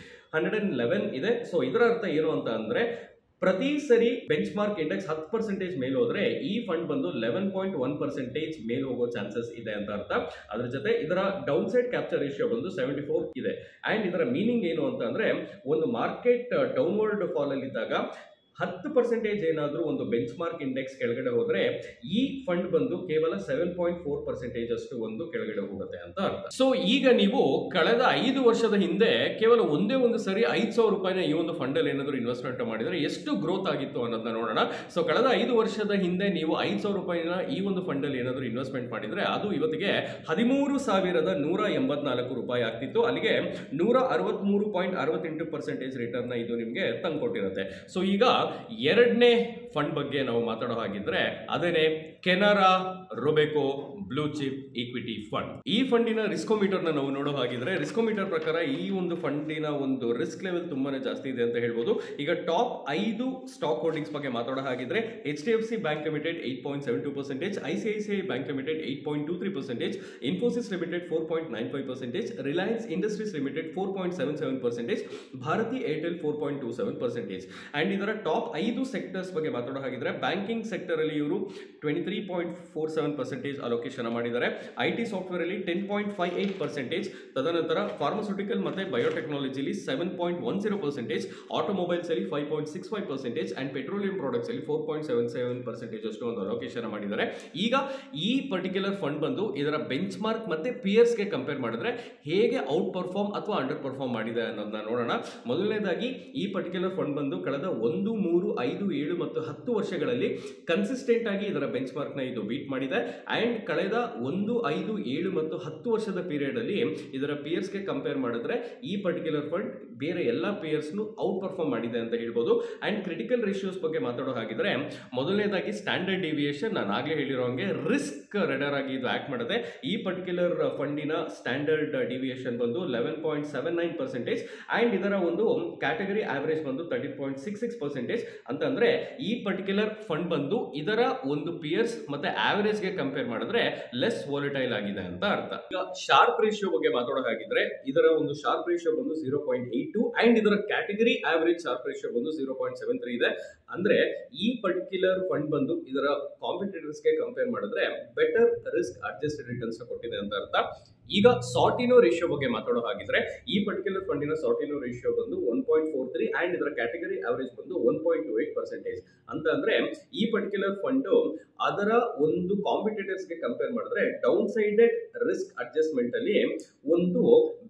111 ಇದೆ. ಸೊ ಇದರ ಅರ್ಥ ಏನು ಅಂತ ಅಂದ್ರೆ ಪ್ರತಿ ಸರಿ ಬೆಂಚ್ ಮಾರ್ಕ್ ಇಂಡೆಕ್ಸ್ 10% ಮೇಲೆ ಹೋದ್ರೆ ಈ ಫಂಡ್ ಬಂದು 11.1% ಮೇಲೆ ಹೋಗೋ ಚಾನ್ಸಸ್ ಇದೆ ಅಂತ ಅರ್ಥ. ಅದ್ರ ಜೊತೆ ಇದರ ಡೌನ್ ಸೈಡ್ ಕ್ಯಾಪ್ಚರ್ ರೇಷಿಯೋ ಬಂದು 74 ಇದೆ. ಅಂಡ್ ಇದರ ಮೀನಿಂಗ್ ಏನು ಅಂತ ಅಂದ್ರೆ, ಒಂದು ಮಾರ್ಕೆಟ್ ಡೌನ್ವರ್ಡ್ ಫಾಲ್ ಅಲ್ಲಿ ಇದ್ದಾಗ 10% ಏನಾದರೂ ಒಂದು ಬೆಂಚ್ ಮಾರ್ಕ್ ಇಂಡೆಕ್ಸ್ ಕೆಳಗಡೆ ಹೋದ್ರೆ ಈ ಫಂಡ್ ಬಂದು ಕೇವಲ 7.4% ಅಷ್ಟು ಒಂದು ಕೆಳಗಡೆ ಹೋಗುತ್ತೆ ಅಂತ ಅರ್ಥ. ಸೊ ಈಗ ನೀವು ಕಳೆದ 5 ವರ್ಷದ ಹಿಂದೆ ಕೇವಲ ಒಂದೇ ಒಂದು ಸರಿ 5,000 ರೂಪಾಯಿನ ಈ ಒಂದು ಫಂಡ್ ಅಲ್ಲಿ ಏನಾದರೂ ಇನ್ವೆಸ್ಟ್ಮೆಂಟ್ ಮಾಡಿದ್ರೆ ಎಷ್ಟು ಗ್ರೋತ್ ಆಗಿತ್ತು ಅನ್ನೋದನ್ನ ನೋಡೋಣ. ಸೊ ಕಳೆದ 5 ವರ್ಷದ ಹಿಂದೆ ನೀವು 5,000 ರೂಪಾಯಿನ ಈ ಒಂದು ಫಂಡ್ ಅಲ್ಲಿ ಏನಾದರೂ ಇನ್ವೆಸ್ಟ್ಮೆಂಟ್ ಮಾಡಿದ್ರೆ ಅದು ಇವತ್ತಿಗೆ 13,184 ರೂಪಾಯಿ ಆಗ್ತಿತ್ತು. ಅಲ್ಲಿಗೆ 163.68% ರಿಟರ್ನ್ ಇದು ನಿಮಗೆ ತಂದುಕೊಟ್ಟಿರುತ್ತೆ. ಸೊ ಈಗ ಎರಡನೇ ಫಂಡ್ ಬಗ್ಗೆ ನಾವು ಮಾತಾಡೋ ಹಾಗಿದ್ರೆ ಅದೇನೆ Canara Robeco blue chip equity fund. ಈ ಫಂಡಿನ ರಿಸ್ಕೋಮೀಟರ್ ನಾವು ನೋಡೋ ಹಾಗಿದ್ರೆ ರಿಸ್ಕೋಮೀಟರ್ ಪ್ರಕಾರ ಈ ಒಂದು ಫಂಡಿನ ಒಂದು ರಿಸ್ಕ್ ಲೆವೆಲ್ ತುಂಬಾನೇ ಜಾಸ್ತಿ ಇದೆ ಅಂತ ಹೇಳ್ಬೋದು. ಈಗ ಟಾಪ್ 5 ಸ್ಟಾಕ್ ಹೋಲ್ಡಿಂಗ್ಸ್ ಬಗ್ಗೆ ಮಾತಾಡೋ ಹಾಗಿದ್ರೆ HDFC Bank Limited 8.72%, ICICI Bank Limited 8.23%, Infosys Limited 4.95%, Reliance Industries Limited 4.77%, Bharti Airtel 4.27%. And ಇದರ ಟಾಪ್ 5 ಸೆಕ್ಟರ್ಸ್ ಬಗ್ಗೆ ಮಾತಾಡೋ ಹಾಗಿದ್ರೆ ಬ್ಯಾಂಕಿಂಗ್ ಸೆಕ್ಟರ್ ಅಲ್ಲಿ ಇವರು 23.47% ಅಲೋಕೇಶನ್ ಮಾಡಿದ್ದಾರೆ. IT ಸಾಫ್ಟ್ವೇರ್ ಅಲ್ಲಿ 10.58%, ತದನಂತರ ಫಾರ್ಮಾಸ್ಯೂಟಿಕಲ್ ಮತ್ತೆ ಬಯೋಟೆಕ್ನಾಲಜಿಲಿ 7.10%, ಆಟೋಮೊಬೈಲ್ಸ್ ಅಲ್ಲಿ 5.65% ಅಂಡ್ ಪೆಟ್ರೋಲಿಯಂ ಪ್ರಾಡಕ್ಟ್ಸ್ ಅಲ್ಲಿ 4.77% ಅಷ್ಟು ಒಂದು ಅಲೋಕೇಶನ್ ಮಾಡಿದ್ದಾರೆ. ಈಗ ಈ ಪರ್ಟಿಕ್ಯುಲರ್ ಫಂಡ್ ಬಂದು ಇದರ ಬೆಂಚ್ ಮಾರ್ಕ್ ಮತ್ತೆ ಪಿಯರ್ಸ್ಗೆ ಕಂಪೇರ್ ಮಾಡಿದ್ರೆ ಹೇಗೆ ಔಟ್ ಪರ್ಫಾರ್ಮ್ ಅಥವಾ ಅಂಡರ್ ಪರ್ಫಾರ್ಮ್ ಮಾಡಿದೆ ಅನ್ನೋದನ್ನ ನೋಡೋಣ. ಮೊದಲನೇದಾಗಿ ಈ ಪರ್ಟಿಕ್ಯುಲರ್ ಫಂಡ್ ಬಂದು ಕಳೆದ 1, 3, 5, 7 ಮತ್ತು 10 ವರ್ಷಗಳಲ್ಲಿ ಕನ್ಸಿಸ್ಟೆಂಟ್ ಆಗಿ ಇದರ ಬೆಂಚ್ ಮಾರ್ಕ್ ನ ಇದು ಬೀಟ್ ಮಾಡಿದೆ. ಅಂಡ್ ಕಳೆದ 1, 5, 7 ಮತ್ತು 10 ವರ್ಷದ ಪೀರಿಯಡ್ ಅಲ್ಲಿ ಇದರ ಪಿಯರ್ಸ್ ಗೆ ಕಂಪೇರ್ ಮಾಡಿದ್ರೆ ಈ ಪರ್ಟಿಕ್ಯುಲರ್ ಫಂಡ್ ಬೇರೆ ಎಲ್ಲಾ ಪಿಯರ್ಸ್ ಔಟ್ ಪರ್ಫಾರ್ಮ್ ಮಾಡಿದೆ ಅಂತ ಹೇಳ್ಬೋದು. ಅಂಡ್ ಕ್ರಿಟಿಕಲ್ ರೇಷಿಯೋಸ್ ಬಗ್ಗೆ ಮಾತಾಡೋ ಹಾಗಿದ್ರೆ ಮೊದಲನೇದಾಗಿ ಸ್ಟ್ಯಾಂಡರ್ಡ್ ಡಿವಿಯೇಷನ್, ನಾನು ಆಗ್ಲೇ ಹೇಳಿರೋ ಹಂಗೆ ರಿಸ್ಕ್ ರೆಡರ್ ಆಗಿ ಇದು ಆಕ್ಟ್ ಮಾಡುತ್ತೆ. ಈ ಪರ್ಟಿಕ್ಯುಲರ್ ಫಂಡಿನ ಸ್ಟ್ಯಾಂಡರ್ಡ್ ಡಿವಿಯೇಷನ್ ಬಂದು 11.79% ಅಂಡ್ ಇದರ ಒಂದು ಕ್ಯಾಟಗರಿ ಆವರೇಜ್ ಬಂದು 13.66% ಅಂತಂದ್ರೆ ಈ ಪರ್ಟಿಕ್ಯುಲರ್ ಫಂಡ್ ಬಂದು ಇದರ ಒಂದು ಪಿಯರ್ಸ್ ಮತ್ತೆ ಆವರೇಜ್ ಗೆ ಕಂಪೇರ್ ಮಾಡಿದ್ರೆ ಲೆಸ್ ವಾಲಟೈಲ್ ಆಗಿದೆ ಅಂತ ಅರ್ಥ. ಈಗ ಶಾರ್ಪ್ ರೇಷಿಯೋ ಬಗ್ಗೆ ಮಾತಾಡೋ ಹಾಗಿದ್ರೆ ಇದರ ಒಂದು ಶಾರ್ಪ್ ರೇಷಿಯೋ ಬಂದು 0.82 ಅಂಡ್ ಇದರ ಕ್ಯಾಟಗರಿ ಆವರೇಜ್ ಶಾರ್ಪ್ ರೇಷಿಯೋ ಬಂದು 0.73 ಇದೆ. ಅಂದ್ರೆ ಈ ಪರ್ಟಿಕ್ಯುಲರ್ ಫಂಡ್ ಬಂದು ಇದರ ಕಾಂಪಿಟೇಟರ್ಸ್ ಗೆ ಕಂಪೇರ್ ಮಾಡಿದ್ರೆ ಬೆಟರ್ ರಿಸ್ಕ್ ಅಡ್ಜಸ್ಟೆಡ್ ರಿಟರ್ನ್ಸ್ ಕೊಟ್ಟಿದೆ ಅಂತ ಅರ್ಥ. ಈಗ ಸಾರ್ಟಿನೋ ರೇಷಿಯೋ ಬಗ್ಗೆ ಮಾತಾಡೋ ಹಾಗಿದ್ರೆ ಈ ಪರ್ಟಿಕ್ಯುಲರ್ ಫಂಡಿನ ಸಾರ್ಟಿನೋ ರೇಷಿಯೋ ಬಂದು 1.43 ಅಂಡ್ ಇದರ ಕ್ಯಾಟಗರಿ ಆವರೇಜ್ ಬಂದು 1.28% ಅಂತ ಅಂದ್ರೆ ಈ ಪರ್ಟಿಕ್ಯುಲರ್ ಫಂಡ್ ಅದರ ಒಂದು ಕಾಂಪಿಟೇಟರ್ಸ್ ಗೆ ಕಂಪೇರ್ ಮಾಡಿದ್ರೆ ಡೌನ್ ಸೈಡೆಡ್ ರಿಸ್ಕ್ ಅಡ್ಜಸ್ಟ್ಮೆಂಟ್ ಅಲ್ಲಿ ಒಂದು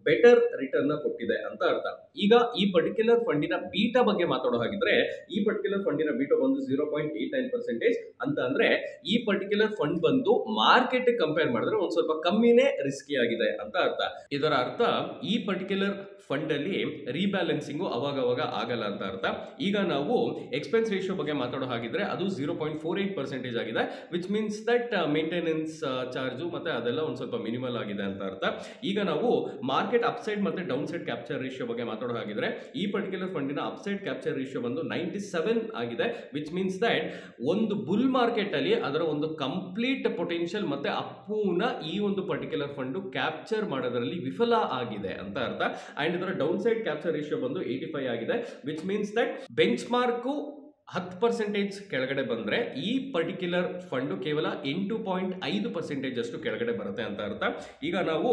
ಬೆಟರ್ ರಿಟರ್ನ್ ಕೊಟ್ಟಿದೆ ಅಂತ ಅರ್ಥ. ಈಗ ಈ ಪರ್ಟಿಕ್ಯುಲರ್ ಫಂಡಿನ ಬೀಟಾ ಬಗ್ಗೆ ಮಾತಾಡೋ ಹಾಗಿದ್ರೆ ಈ ಪರ್ಟಿಕ್ಯುಲರ್ ಫಂಡಿನ ಬೀಟಾ ಬಂದು 0.89% ಅಂತ ಅಂದ್ರೆ ಈ ಪರ್ಟಿಕ್ಯುಲರ್ ಫಂಡ್ ಬಂದು ಮಾರ್ಕೆಟ್ ಕಂಪೇರ್ ಮಾಡಿದ್ರೆ ಒಂದ್ ಸ್ವಲ್ಪ ಕಮ್ಮಿನೇ ರಿಸ್ಕಿ ಆಗಿದೆ ಅಂತ ಅರ್ಥ. ಇದರ ಅರ್ಥ ಈ ಪರ್ಟಿಕ್ಯುಲರ್ ಫಂಡ್ ಅಲ್ಲಿ ರೀಬ್ಯಾಲೆನ್ಸಿಂಗ್ ಅವಾಗ ಆಗಲ್ಲ ಅಂತ ಅರ್ಥ. ಈಗ ನಾವು ಎಕ್ಸ್ಪೆನ್ಸ್ ರೇಷಿಯೋ ಬಗ್ಗೆ ಮಾತಾಡೋ ಹಾಗಿದ್ರೆ ಅದು 0.48% ಆಗಿದೆ, which means that maintenance charge ಮತ್ತೆ ಅದೆಲ್ಲ ಒಂದ್ ಸ್ವಲ್ಪ ಮಿನಿಮಲ್ ಆಗಿದೆ ಅಂತ ಅರ್ಥ. ಈಗ ನಾವು ಮಾರ್ಕೆಟ್ ಅಪ್ಸೈಡ್ ಮತ್ತೆ ಡೌನ್ ಸೈಡ್ ಕ್ಯಾಪ್ಚರ್ ರೇಷಿಯೋ ಬಗ್ಗೆ ಮಾತಾಡೋ ಹಾಗಿದ್ರೆ ಈ ಪರ್ಟಿಕ್ಯುಲರ್ ಫಂಡಿನ ಅಪ್ಸೈಡ್ ಕ್ಯಾಪ್ಚರ್ ರೇಷಿಯೋ ಬಂದು 97 ಆಗಿದೆ, ವಿಚ್ ಮೀನ್ಸ್ ದಟ್ ಒಂದು ಬುಲ್ ಮಾರ್ಕೆಟ್ ಅಲ್ಲಿ ಅದರ ಒಂದು ಕಂಪ್ಲೀಟ್ ಪೊಟೆನ್ಷಿಯಲ್ ಮತ್ತೆ ಅಪ್ಪುನ ಈ ಒಂದು ಪರ್ಟಿಕ್ಯುಲರ್ ಫಂಡ್ ಕ್ಯಾಪ್ಚರ್ ಮಾಡೋದ್ರಲ್ಲಿ ವಿಫಲ ಆಗಿದೆ ಅಂತ ಅರ್ಥ. ಅಂಡ್ ಇದರ ಡೌನ್ ಸೈಡ್ ಕ್ಯಾಪ್ಚರ್ ರೇಷಿಯೋ ಬಂದು 85 ಆಗಿದೆ, which means that bench mark 10% ಕೆಳಗಡೆ ಬಂದ್ರೆ ಈ ಪರ್ಟಿಕ್ಯುಲರ್ ಫಂಡ್ ಕೇವಲ 8.5% ಅಷ್ಟು ಕೆಳಗಡೆ ಬರುತ್ತೆ ಅಂತ ಅರ್ಥ. ಈಗ ನಾವು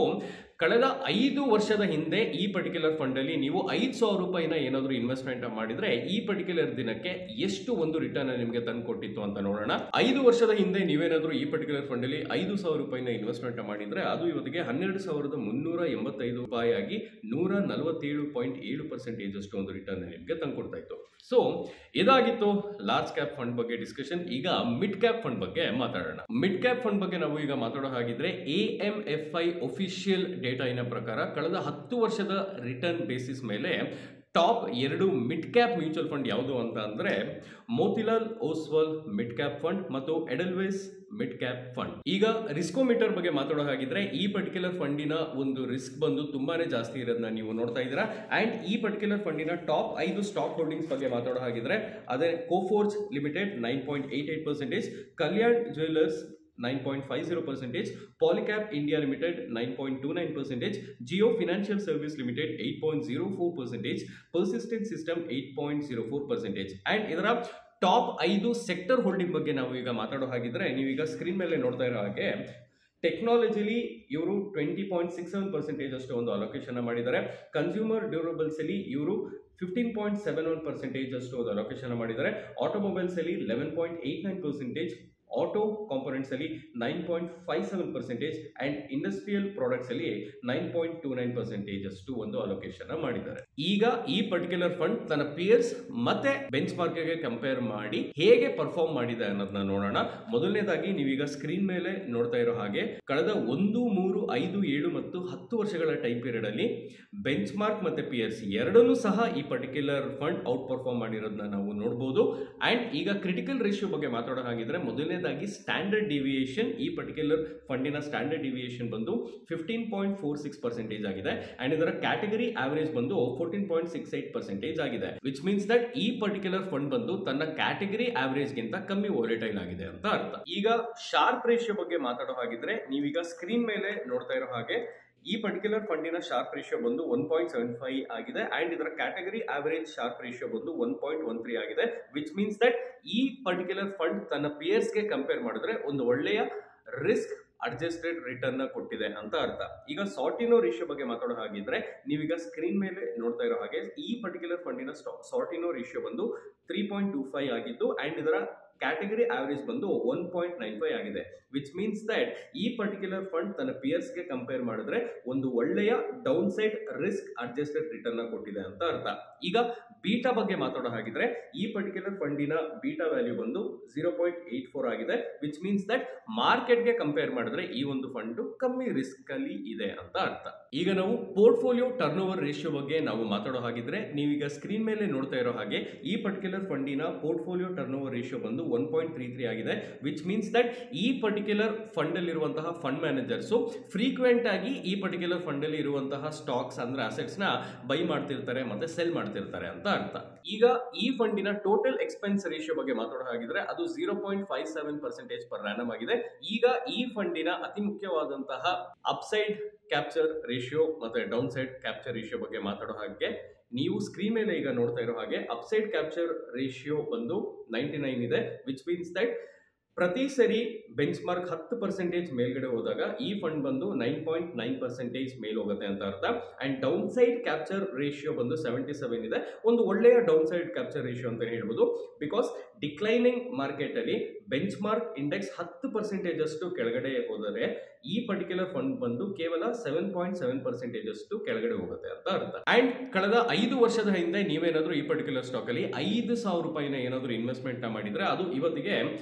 ಕಳೆದ 5 ವರ್ಷದ ಹಿಂದೆ ಈ ಪರ್ಟಿಕ್ಯುಲರ್ ಫಂಡ್ ಅಲ್ಲಿ ನೀವು 5,000 ರೂಪಾಯಿನ ಏನಾದರೂ ಇನ್ವೆಸ್ಟ್ಮೆಂಟ್ ಮಾಡಿದ್ರೆ ಈ ಪರ್ಟಿಕ್ಯುಲರ್ ದಿನಕ್ಕೆ ಎಷ್ಟು ಒಂದು ರಿಟರ್ನ್ ನಿಮಗೆ ತಂದು ಕೊಟ್ಟಿತ್ತು ಅಂತ ನೋಡೋಣ. 5 ವರ್ಷದ ಹಿಂದೆ ನೀವೇನಾದರೂ ಈ ಪರ್ಟಿಕ್ಯುಲರ್ ಫಂಡ್ ಅಲ್ಲಿ 5,000 ರೂಪಾಯಿನ ಇನ್ವೆಸ್ಟ್ಮೆಂಟ್ ಮಾಡಿದ್ರೆ ಅದು ಇವತ್ತಿಗೆ 12,385 ರೂಪಾಯಿ ಆಗಿ 147.7% ಅಷ್ಟು ಒಂದು ರಿಟರ್ನ್ ನಿಮಗೆ ತಂದು ಕೊಡ್ತಾ ಇತ್ತು. ಸೊ ಇದಾಗಿತ್ತು ಲಾರ್ಜ್ ಕ್ಯಾಪ್ ಫಂಡ್ ಬಗ್ಗೆ ಡಿಸ್ಕಷನ್. ಈಗ ಮಿಡ್ ಕ್ಯಾಪ್ ಫಂಡ್ ಬಗ್ಗೆ ಮಾತಾಡೋಣ. ಮಿಡ್ ಕ್ಯಾಪ್ ಫಂಡ್ ಬಗ್ಗೆ ನಾವು ಈಗ ಮಾತಾಡೋ ಹಾಗಿದ್ರೆ AMFI ಒಫಿಷಿಯಲ್ ಡೇಟಾ ಇನ ಪ್ರಕಾರ ಕಳೆದ 10 ವರ್ಷದ ರಿಟರ್ನ್ ಬೇಸಿಸ್ ಮೇಲೆ top 2 mid cap mutual fund ಯಾವುದು ಅಂತ ಅಂದ್ರೆ Motilal Oswal mid cap fund ಮತ್ತು ಎಡೆಲ್ವೇಸ್ ಮಿಡ್ ಕ್ಯಾಪ್ ಫಂಡ್. ಈಗ ರಿಸ್ಕೋಮೀಟರ್ ಬಗ್ಗೆ ಮಾತಾಡೋ ಹಾಗಿದ್ರೆ ಈ ಪರ್ಟಿಕ್ಯುಲರ್ ಫಂಡಿನ ಒಂದು ರಿಸ್ಕ್ ಬಂದು ತುಂಬಾನೇ ಜಾಸ್ತಿ ಇರೋದನ್ನ ನೀವು ನೋಡ್ತಾ ಇದ್ದೀರಾ. ಅಂಡ್ ಈ ಪರ್ಟಿಕ್ಯುಲರ್ ಫಂಡಿನ ಟಾಪ್ 5 ಸ್ಟಾಕ್ ಹೋಲ್ಡಿಂಗ್ಸ್ ಬಗ್ಗೆ ಮಾತಾಡೋ ಹಾಗಿದ್ರೆ ಅದೇ Coforge limited 9.88%, Kalyan jewellers 9.50%, Polycab India Limited 9.29%, Geo Financial Service Limited 8.04%, Persistent System 8.04%. And ಇದರ ಟಾಪ್ 5 ಸೆಕ್ಟರ್ ಹೋಲ್ಡಿಂಗ್ ಬಗ್ಗೆ ನಾವು ಈಗ ಮಾತಾಡೋ ಹಾಗಿದ್ರೆ ನೀವೀಗ ಸ್ಕ್ರೀನ್ ಮೇಲೆ ನೋಡ್ತಾ ಇರೋ ಹಾಗೆ ಟೆಕ್ನಾಲಜಿಲಿ ಇವರು 20.67% ಅಷ್ಟು ಒಂದು ಅಲೋಕೇಶನ್ ಮಾಡಿದ್ದಾರೆ. ಕನ್ಸ್ಯೂಮರ್ ಡ್ಯೂರಬಲ್ಸ್ ಅಲ್ಲಿ ಇವರು 15.71% ಅಷ್ಟು ಒಂದು ಅಲೋಕೇಶನ್ ಮಾಡಿದ್ದಾರೆ. ಆಟೋಮೊಬೈಲ್ಸ್ ಅಲ್ಲಿ 11.89%, ಆಟೋ ಕಾಂಪೊನೆಂಟ್ಸ್ ಅಲ್ಲಿ 9.57% ಅಂಡ್ ಇಂಡಸ್ಟ್ರಿಯಲ್ ಪ್ರಾಡಕ್ಟ್ಸ್ ಅಲ್ಲಿ 9.29% ಅಷ್ಟು ಒಂದು ಅಲೋಕೇಶನ್ ಮಾಡಿದ್ದಾರೆ. ಈಗ ಈ ಪರ್ಟಿಕ್ಯುಲರ್ ಫಂಡ್ ತನ್ನ ಪಿಯರ್ಸ್ ಮತ್ತೆ ಬೆಂಚ್ ಮಾರ್ಕ್ ಗೆ ಕಂಪೇರ್ ಮಾಡಿ ಹೇಗೆ ಪರ್ಫಾರ್ಮ್ ಮಾಡಿದೆ ಅನ್ನೋದನ್ನ ನೋಡೋಣ. ಮೊದಲನೇದಾಗಿ ನೀವೀಗ ಸ್ಕ್ರೀನ್ ಮೇಲೆ ನೋಡ್ತಾ ಇರೋ ಹಾಗೆ ಕಳೆದ 1, 3, 5, 7 ಮತ್ತು 10 ವರ್ಷಗಳ ಟೈಮ್ ಪೀರಿಯಡ್ ಅಲ್ಲಿ ಬೆಂಚ್ ಮಾರ್ಕ್ ಮತ್ತೆ ಪಿಯರ್ಸ್ ಎರಡನ್ನೂ ಸಹ ಈ ಪರ್ಟಿಕ್ಯುಲರ್ ಫಂಡ್ ಔಟ್ ಪರ್ಫಾರ್ಮ್ ಮಾಡಿರೋದನ್ನ ನಾವು ನೋಡಬಹುದು. ಅಂಡ್ ಈಗ ಕ್ರಿಟಿಕಲ್ ರೇಷಿಯೋ ಬಗ್ಗೆ ಮಾತಾಡೋ ಹಾಗಿದ್ರೆ ಮೊದಲನೇ ಸ್ಟ್ಯಾಂಡರ್ಡ್ ಡಿವಿಯೇಷನ್, ಈ ಪರ್ಟಿಕ್ಯುಲರ್ ಫಂಡಿನ ಸ್ಟ್ಯಾಂಡರ್ಡ್ ಡಿವಿಯೇಷನ್ ಬಂದು 15.46% ಆಗಿದೆ ಅಂಡ್ ಇದರ ಕ್ಯಾಟಗರಿ ಆವರೇಜ್ ಬಂದು 14.68% ಆಗಿದೆ. ವಿಚ್ ಮೀನ್ಸ್ ದಟ್ ಈ ಪರ್ಟಿಕ್ಯುಲರ್ ಫಂಡ್ ಬಂದು ತನ್ನ ಕ್ಯಾಟಗರಿ ಆವರೇಜ್ ಗಿಂತ ಕಮ್ಮಿ ವೋಲೆಟೈಲ್ ಆಗಿದೆ ಅಂತ ಅರ್ಥ. ಈಗ ಶಾರ್ಪ್ ರೇಷಿಯೋ ಬಗ್ಗೆ ಮಾತಾಡೋ ಹಾಗಿದ್ರೆ ನೀವೀಗ ಸ್ಕ್ರೀನ್ ಮೇಲೆ ನೋಡ್ತಾ ಇರೋ ಹಾಗೆ ಈ ಪರ್ಟಿಕ್ಯುಲರ್ ಫಂಡಿನ ಶಾರ್ಪ್ ರೇಷಿಯೋ ಬಂದು 1.75 ಆಗಿದೆ ಅಂಡ್ ಇದರ ಕ್ಯಾಟಗರಿ ಆವರೇಜ್ ಶಾರ್ಪ್ ರೇಷಿಯೋ ಬಂದು 1.13 ಆಗಿದೆ. ವಿಚ್ ಮೀನ್ಸ್ ದಟ್ ಈ ಪರ್ಟಿಕ್ಯುಲರ್ ಫಂಡ್ ತನ್ನ ಪಿಯರ್ಸ್ ಗೆ ಕಂಪೇರ್ ಮಾಡಿದ್ರೆ ಒಂದು ಒಳ್ಳೆಯ ರಿಸ್ಕ್ ಅಡ್ಜಸ್ಟೆಡ್ ರಿಟರ್ನ್ ಕೊಟ್ಟಿದೆ ಅಂತ ಅರ್ಥ. ಈಗ ಸಾರ್ಟಿನೋ ರೇಷಿಯೋ ಬಗ್ಗೆ ಮಾತಾಡೋ ಹಾಗಿದ್ರೆ ನೀವೀಗ ಸ್ಕ್ರೀನ್ ಮೇಲೆ ನೋಡ್ತಾ ಇರೋ ಹಾಗೆ ಈ ಪರ್ಟಿಕ್ಯುಲರ್ ಫಂಡಿನ ಸಾರ್ಟಿನೋ ರೇಷಿಯೋ ಬಂದು 3.25 ಆಗಿದ್ದು ಅಂಡ್ ಇದರ ಕ್ಯಾಟಗರಿ ಆವರೇಜ್ ಬಂದು 1.95 ಆಗಿದೆ. ವಿಚ್ ಮೀನ್ಸ್ ದಟ್ ಈ ಪರ್ಟಿಕ್ಯುಲರ್ ಫಂಡ್ ತನ್ನ ಪಿಯರ್ಸ್ ಗೆ ಕಂಪೇರ್ ಮಾಡಿದ್ರೆ ಒಂದು ಒಳ್ಳೆಯ down side risk adjusted return ಕೊಟ್ಟಿದೆ ಅಂತ ಅರ್ಥ. ಈಗ ಬೀಟಾ ಬಗ್ಗೆ ಮಾತಾಡೋ ಹಾಗಿದ್ರೆ ಈ ಪರ್ಟಿಕ್ಯುಲರ್ ಫಂಡಿನ ಬೀಟಾ ವ್ಯಾಲ್ಯೂ ಬಂದು 0.84 ಆಗಿದೆ. ವಿಚ್ ಮೀನ್ಸ್ ದಟ್ ಮಾರ್ಕೆಟ್ ಗೆ ಕಂಪೇರ್ ಮಾಡಿದ್ರೆ ಈ ಒಂದು ಫಂಡ್ ಕಮ್ಮಿ ರಿಸ್ಕ್ ಅಲ್ಲಿ ಇದೆ ಅಂತ ಅರ್ಥ. ಈಗ ನಾವು ಪೋರ್ಟ್ಫೋಲಿಯೋ ಟರ್ನ್ ಓವರ್ ರೇಷಿಯೋ ಬಗ್ಗೆ ನಾವು ಮಾತಾಡೋ ಹಾಗಿದ್ರೆ ನೀವೀಗ ಸ್ಕ್ರೀನ್ ಮೇಲೆ ನೋಡ್ತಾ ಇರೋ ಹಾಗೆ ಈ ಪರ್ಟಿಕ್ಯುಲರ್ ಫಂಡಿನ ಪೋರ್ಟ್ಫೋಲಿಯೋ ಟರ್ನ್ ಓವರ್ ರೇಷಿಯೋ ಬಂದು 1.33 ಆಗಿದೆ. ವಿಚ್ ಮೀನ್ಸ್ ದಟ್ ಈ ಪರ್ಟಿಕ್ಯುಲರ್ ಫಂಡ್ ಅಲ್ಲಿ ಇರುವಂತಹ ಫಂಡ್ ಮ್ಯಾನೇಜರ್ಸ್ ಫ್ರೀಕ್ವೆಂಟ್ ಆಗಿ ಈ ಪರ್ಟಿಕ್ಯುಲರ್ ಫಂಡ್ ಅಲ್ಲಿ ಇರುವಂತಹ ಸ್ಟಾಕ್ಸ್ ಅಂದ್ರೆ ಅಸೆಟ್ಸ್ ನ ಬೈ ಮಾಡ್ತಿರ್ತಾರೆ ಮತ್ತೆ ಸೆಲ್ ಮಾಡ್ತಿರ್ತಾರೆ ಅಂತ ಅರ್ಥ. ಈಗ ಈ ಫಂಡಿನ ಟೋಟಲ್ ಎಕ್ಸ್ಪೆನ್ಸ್ ರೇಷಿಯೋ ಬಗ್ಗೆ ಮಾತಾಡೋ ಹಾಗಿದ್ರೆ ಅದು 0.57% ಪರ್ ಆನಮ್ ಆಗಿದೆ. ಈಗ ಈ ಫಂಡಿನ ಅತಿ ಮುಖ್ಯವಾದಂತಹ ಅಪ್ಸೈಡ್ ಕ್ಯಾಪ್ಚರ್ ರೇಷಿಯೋ ಮತ್ತೆ ಡೌನ್ ಸೈಡ್ ಕ್ಯಾಪ್ಚರ್ ರೇಷಿಯೋ ಬಗ್ಗೆ ಮಾತಾಡೋ ಹಾಗೆ ನೀವು ಸ್ಕ್ರೀನ್ ಮೇಲೆ ಈಗ ನೋಡ್ತಾ ಇರೋ ಹಾಗೆ ಅಪ್ಸೈಡ್ ಕ್ಯಾಪ್ಚರ್ ರೇಷಿಯೋ ಬಂದು 99 ಇದೆ. ವಿಚ್ ಮೀನ್ಸ್ ದಟ್ ಪ್ರತಿ ಸರಿ ಬೆಂಚ್ ಮಾರ್ಕ್ 10% ಮೇಲ್ಗಡೆ ಹೋದಾಗ ಈ ಫಂಡ್ ಬಂದು 9.9% ಮೇಲ್ ಹೋಗುತ್ತೆ ಅಂತ ಅರ್ಥ. And downside capture ratio ಬಂದು 77 ಇದೆ. ಒಂದು ಒಳ್ಳೆಯ ಡೌನ್ ಸೈಡ್ ಕ್ಯಾಪ್ಚರ್ ರೇಷಿಯೋ ಅಂತ ಹೇಳ್ಬೋದು. ಬಿಕಾಸ್ ಡಿಕ್ಲೈನಿಂಗ್ ಮಾರ್ಕೆಟ್ ಅಲ್ಲಿ ಬೆಂಚ್ ಮಾರ್ಕ್ ಇಂಡೆಕ್ಸ್ 10% ಅಷ್ಟು ಕೆಳಗಡೆ ಹೋದರೆ ಈ ಪರ್ಟಿಕ್ಯುಲರ್ ಫಂಡ್ ಬಂದು ಕೇವಲ 7.7% ಅಷ್ಟು ಕೆಳಗಡೆ ಹೋಗುತ್ತೆ ಅಂತ ಅರ್ಥ. ಅಂಡ್ ಕಳೆದ 5 ವರ್ಷದ ಹಿಂದೆ ನೀವೇನಾದ್ರೂ ಈ ಪರ್ಟಿಕ್ಯುಲರ್ ಸ್ಟಾಕ್ ಅಲ್ಲಿ 5,000 ರೂಪಾಯಿನ ಏನಾದ್ರು ಇನ್ವೆಸ್ಟ್ಮೆಂಟ್ ಮಾಡಿದ್ರೆ ಅದು ಇವತ್ತಿಗೆ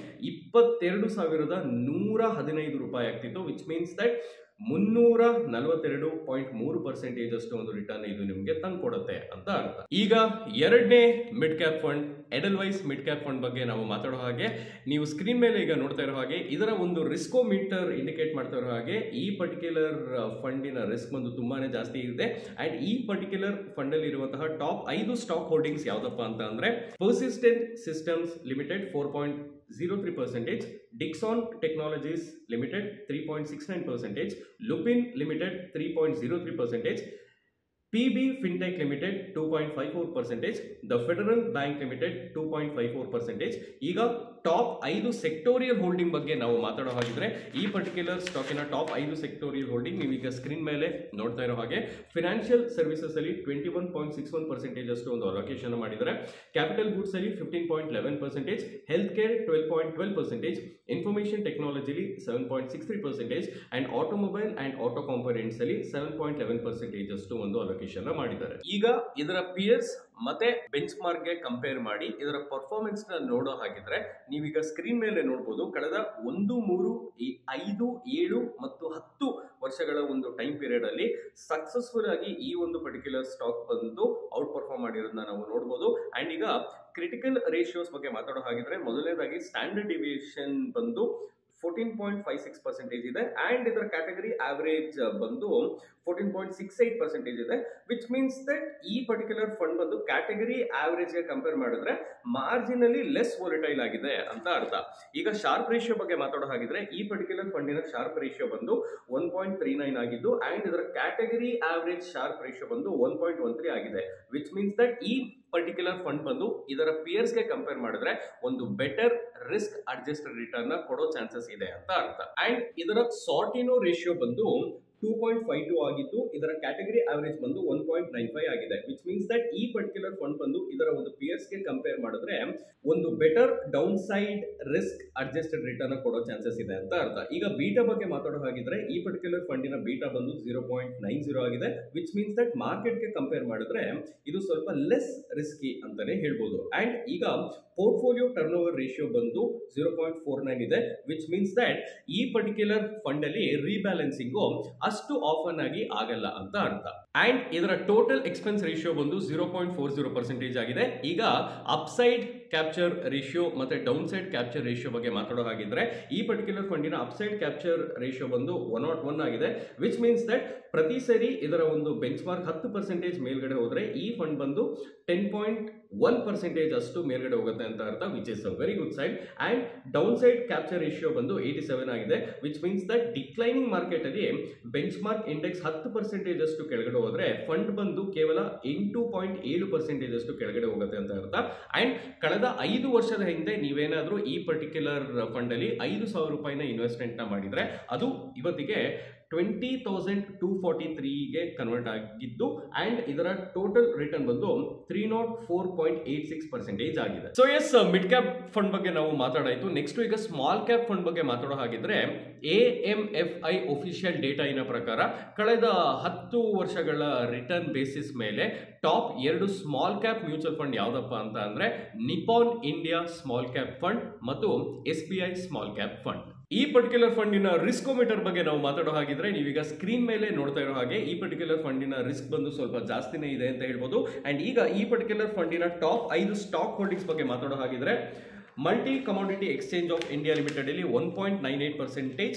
22,115 ರೂಪಾಯಿ ಆಗ್ತಿತ್ತು. ವಿಚ್ ಮೀನ್ಸ್ ದಟ್ 342.3% ಅಷ್ಟು ಒಂದು ರಿಟರ್ನ್ ಇದು ನಿಮಗೆ ತಂದ್ಕೊಡುತ್ತೆ ಅಂತ ಅರ್ಥ. ಈಗ ಎರಡನೇ mid cap fund Edelweiss mid cap fund ಬಗ್ಗೆ ನಾವು ಮಾತಾಡೋ ಹಾಗೆ ನೀವು ಸ್ಕ್ರೀನ್ ಮೇಲೆ ಈಗ ನೋಡ್ತಾ ಇರೋ ಹಾಗೆ ಇದರ ಒಂದು ರಿಸ್ಕೋಮೀಟರ್ ಇಂಡಿಕೇಟ್ ಮಾಡ್ತಾ ಇರೋ ಹಾಗೆ ಈ ಪರ್ಟಿಕ್ಯುಲರ್ ಫಂಡಿನ ರಿಸ್ಕ್ ಒಂದು ತುಂಬಾನೇ ಜಾಸ್ತಿ ಇದೆ. ಅಂಡ್ ಈ ಪರ್ಟಿಕ್ಯುಲರ್ ಫಂಡ್ ಅಲ್ಲಿ ಇರುವಂತಹ ಟಾಪ್ 5 ಸ್ಟಾಕ್ ಹೋಲ್ಡಿಂಗ್ಸ್ ಯಾವ್ದಪ್ಪ ಅಂತ ಅಂದ್ರೆ persistent systems limited 4.03%, Dixon Technologies Limited 3.69%, Lupin Limited 3.03%, PB Fintech Limited 2.54%, The Federal Bank Limited 2.54%. ಈಗ ಟಾಪ್ 5 ಸೆಕ್ಟೋರಿಯಲ್ ಹೋಲ್ಡಿಂಗ್ ಬಗ್ಗೆ ನಾವು ಮಾತಾಡೋ ಹಾಗಿದ್ರೆ ಈ ಪರ್ಟಿಕ್ಯುಲರ್ ಸ್ಟಾಕಿನ ಟಾಪ್ 5 ಸೆಕ್ಟೋರಿಯಲ್ ಹೋಲ್ಡಿಂಗ್ ನೀವೀಗ ಸ್ಕ್ರೀನ್ ಮೇಲೆ ನೋಡ್ತಾ ಇರೋ ಹಾಗೆ ಫಿನಾನ್ಷಿಯಲ್ ಸರ್ವಿಸಸ್ ಅಲ್ಲಿ 21.61% ಅಷ್ಟು ಒಂದು ಅಲೋಕೇಶನ್ ಮಾಡಿದ್ದಾರೆ. ಕ್ಯಾಪಿಟಲ್ ಗೂಡ್ಸ್ ಅಲ್ಲಿ 15.11%, ಹೆಲ್ತ್ ಕೇರ್ 12.12%, ಇನ್ಫಾರ್ಮೇಶನ್ ಟೆಕ್ನಾಲಜಿಲಿ 7.63% and automobile and auto components ಅಲ್ಲಿ 7.11% ಅಷ್ಟು ಒಂದು ಅಲೋಕೇಶನ್ ಮಾಡಿದ್ದಾರೆ. ಈಗ ಇದರ ಪಿಯರ್ಸ್ ಮತ್ತೆ ಬೆಂಚ್ ಮಾರ್ಕ್ ಗೆ ಕಂಪೇರ್ ಮಾಡಿ ಇದರ ಪರ್ಫಾರ್ಮೆನ್ಸ್ ನ ನೋಡೋ ಹಾಗಿದ್ರೆ ನೀವೀಗ ಸ್ಕ್ರೀನ್ ಮೇಲೆ ನೋಡಬಹುದು. ಕಳೆದ 1, 3, 5, 7 ಮತ್ತು 10 ವರ್ಷಗಳ ಒಂದು ಟೈಮ್ ಪೀರಿಯಡ್ ಅಲ್ಲಿ ಸಕ್ಸಸ್ಫುಲ್ ಆಗಿ ಈ ಒಂದು ಪರ್ಟಿಕ್ಯುಲರ್ ಸ್ಟಾಕ್ ಬಂದು ಔಟ್ ಪರ್ಫಾರ್ಮ್ ಮಾಡಿರೋದನ್ನ ನಾವು ನೋಡಬಹುದು. ಅಂಡ್ ಈಗ ಕ್ರಿಟಿಕಲ್ ರೇಷಿಯೋಸ್ ಬಗ್ಗೆ ಮಾತಾಡೋ ಹಾಗಿದ್ರೆ ಮೊದಲನೇದಾಗಿ ಸ್ಟ್ಯಾಂಡರ್ಡ್ ಡಿವಿಯೇಷನ್ ಬಂದು 14.56% ಇದೆ ಅಂಡ್ ಇದರ ಕ್ಯಾಟಗರಿ ಆವರೇಜ್ ಬಂದು 14.68% ಇದೆ, ವಿಚ್ ಮೀನ್ಸ್ ದಟ್ ಈ ಪರ್ಟಿಕ್ಯುಲರ್ ಫಂಡ್ ಬಂದು ಕ್ಯಾಟಗರಿ ಆವರೇಜ್ ಗೆ ಕಂಪೇರ್ ಮಾಡಿದ್ರೆ ಮಾರ್ಜಿನಲಿ ಲೆಸ್ ವೊಲಟೈಲ್ ಆಗಿದೆ ಅಂತ ಅರ್ಥ. ಈಗ ಶಾರ್ಪ್ ರೇಷಿಯೋ ಬಗ್ಗೆ ಮಾತಾಡೋ ಹಾಗಿದ್ರೆ ಈ ಪರ್ಟಿಕ್ಯುಲರ್ ಫಂಡಿನ ಶಾರ್ಪ್ ರೇಷಿಯೋ ಬಂದು 1.39 ಆಗಿದ್ದು ಅಂಡ್ ಇದರ ಕ್ಯಾಟಗರಿ ಆವರೇಜ್ ಶಾರ್ಪ್ ರೇಷಿಯೋ ಬಂದು 1.13 ಆಗಿದೆ, ವಿಚ್ ಮೀನ್ಸ್ ದಟ್ ಈ ಪರ್ಟಿಕ್ಯುಲರ್ ಫಂಡ್ ಬಂದು ಇದರ ಪಿಯರ್ಸ್ ಗೆ ಕಂಪೇರ್ ಮಾಡಿದ್ರೆ ಒಂದು ಬೆಟರ್ ರಿಸ್ಕ್ ಅಡ್ಜಸ್ಟೆಡ್ ರಿಟರ್ನ್ ಕೊಡೋ ಚಾನ್ಸಸ್ ಇದೆ ಅಂತ ಅರ್ಥ. ಅಂಡ್ ಇದರ ಸಾರ್ಟಿನೋ ರೇಷಿಯೋ ಬಂದು 2.52 ಆಗಿದ್ದು ಇದರ ಕ್ಯಾಟಗರಿ ಆವರೇಜ್ ಬಂದು 1.95 ಆಗಿದೆ, ವಿಚ್ ಮೀನ್ಸ್ ದಟ್ ಈ ಪರ್ಟಿಕ್ಯುಲರ್ ಫಂಡ್ ಬಂದು ಇದರ ಒಂದು ಪಿಯರ್ಸ್ ಗೆ ಕಂಪೇರ್ ಮಾಡಿದ್ರೆ ಒಂದು better down side risk adjusted return ಕೊಡೋ ಚಾನ್ಸಸ್ ಇದೆ ಅಂತ ಅರ್ಥ. ಈಗ ಬೀಟಾ ಬಗ್ಗೆ ಮಾತಾಡೋ ಹಾಗಿದ್ರೆ ಈ ಪರ್ಟಿಕ್ಯುಲರ್ ಫಂಡಿನ ಬೀಟಾ ಬಂದು 0.90 ಆಗಿದೆ, ವಿಚ್ ಮೀನ್ಸ್ ದಟ್ ಮಾರ್ಕೆಟ್ ಗೆ ಕಂಪೇರ್ ಮಾಡಿದ್ರೆ ಇದು ಸ್ವಲ್ಪ ಲೆಸ್ ರಿಸ್ಕಿ ಅಂತಾನೆ ಹೇಳ್ಬೋದು. ಅಂಡ್ ಈಗ ಪೋರ್ಟ್ಫೋಲಿಯೋ ಟರ್ನ್ ಓವರ್ ರೇಷಿಯೋ ಬಂದು 0.49 ಇದೆ, ವಿಚ್ ಮೀನ್ಸ್ ದಟ್ ಈ ಪರ್ಟಿಕ್ಯುಲರ್ ಫಂಡ್ ಅಲ್ಲಿ ರೀಬ್ಯಾಲೆನ್ಸಿಂಗ್ ಅಷ್ಟು ಆಫನ್ ಆಗಿ ಆಗಲ್ಲ ಅಂತ ಅರ್ಥ. ಅಂಡ್ ಇದರ ಟೋಟಲ್ ಎಕ್ಸ್ಪೆನ್ಸ್ ರೇಷಿಯೋ ಬಂದು 0.40% ಆಗಿದೆ. ಈಗ ಅಪ್ಸೈಡ್ ಕ್ಯಾಪ್ಚರ್ ರೇಷಿಯೋ ಮತ್ತೆ ಡೌನ್ ಸೈಡ್ ಕ್ಯಾಪ್ಚರ್ ರೇಷಿಯೋ ಬಗ್ಗೆ ಮಾತಾಡೋ ಹಾಗಿದ್ರೆ ಈ ಪರ್ಟಿಕ್ಯುಲರ್ ಫಂಡಿನ ಅಪ್ಸೈಡ್ ಕ್ಯಾಪ್ಚರ್ ರೇಷಿಯೋ ಬಂದು 101 ಆಗಿದೆ, ವಿಚ್ ಮೀನ್ಸ್ ದಟ್ ಪ್ರತಿ ಸರಿ ಇದರ ಒಂದು ಬೆಂಚ್ ಮಾರ್ಕ್ 10% ಮೇಲ್ಗಡೆ ಹೋದ್ರೆ ಈ ಫಂಡ್ ಬಂದು 10.1% ಅಷ್ಟು ಮೇಲ್ಗಡೆ ಹೋಗುತ್ತೆ ಅಂತ ಅರ್ಥ, which is a very good side. And downside capture ratio ಬಂದು 87 ಆಗಿದೆ, which means that declining market ಅಲ್ಲಿ ಬೆಂಚ್ ಮಾರ್ಕ್ ಇಂಡೆಕ್ಸ್ 10% ಅಷ್ಟು ಕೆಳಗಡೆ ಹೋದ್ರೆ ಫಂಡ್ ಬಂದು ಕೇವಲ 8.7% ಅಷ್ಟು ಕೆಳಗಡೆ ಹೋಗುತ್ತೆ ಅಂತ ಅರ್ಥ. ಅಂಡ್ ಕಳೆದ 5 ವರ್ಷದ ಹಿಂದೆ ನೀವೇನಾದ್ರೂ ಈ ಪರ್ಟಿಕ್ಯುಲರ್ ಫಂಡ್ ಅಲ್ಲಿ 5,000 ರೂಪಾಯಿನ ಇನ್ವೆಸ್ಟ್ಮೆಂಟ್ ನ ಮಾಡಿದ್ರೆ ಅದು ಇವತ್ತಿಗೆ 20,243ಗೆ ಕನ್ವರ್ಟ್ ಆಗಿದ್ದು ಅಂಡ್ ಇದರ ಟೋಟಲ್ ರಿಟರ್ನ್ ಬಂದು 304.86% ಆಗಿದೆ. So yes, mid cap fund ಬಗ್ಗೆ ನಾವು ಮಾತಾಡಾಯ್ತು. ನೆಕ್ಸ್ಟ್ ಈಗ ಸ್ಮಾಲ್ ಕ್ಯಾಪ್ ಫಂಡ್ ಬಗ್ಗೆ ಮಾತಾಡೋ ಹಾಗಿದ್ರೆ AMFI ಒಫಿಷಿಯಲ್ ಡೇಟಾ ಇನ ಪ್ರಕಾರ ಕಳೆದ 10 ವರ್ಷಗಳ ರಿಟರ್ನ್ ಬೇಸಿಸ್ ಮೇಲೆ top 2 small cap mutual fund ಯಾವ್ದಪ್ಪ ಅಂತ ಅಂದ್ರೆ Nippon India small cap fund ಮತ್ತು SBI ಸ್ಮಾಲ್ ಕ್ಯಾಪ್ ಫಂಡ್. ಈ ಪರ್ಟಿಕ್ಯುಲರ್ ಫಂಡಿನ ರಿಸ್ಕೋಮೀಟರ್ ಬಗ್ಗೆ ನಾವು ಮಾತಾಡೋ ಹಾಗಿದ್ರೆ ನೀವೀಗ ಸ್ಕ್ರೀನ್ ಮೇಲೆ ನೋಡ್ತಾ ಇರೋ ಹಾಗೆ ಈ ಪರ್ಟಿಕ್ಯುಲರ್ ಫಂಡಿನ ರಿಸ್ಕ್ ಬಂದು ಸ್ವಲ್ಪ ಜಾಸ್ತಿನೇ ಇದೆ ಅಂತ ಹೇಳ್ಬೋದು. ಅಂಡ್ ಈಗ ಈ ಪರ್ಟಿಕ್ಯುಲರ್ ಫಂಡಿನ ಟಾಪ್ 5 ಸ್ಟಾಕ್ ಹೋಲ್ಡಿಂಗ್ಸ್ ಬಗ್ಗೆ ಮಾತಾಡೋ ಹಾಗಿದ್ರೆ multi commodity exchange of India limited ಅಲ್ಲಿ 1.98%,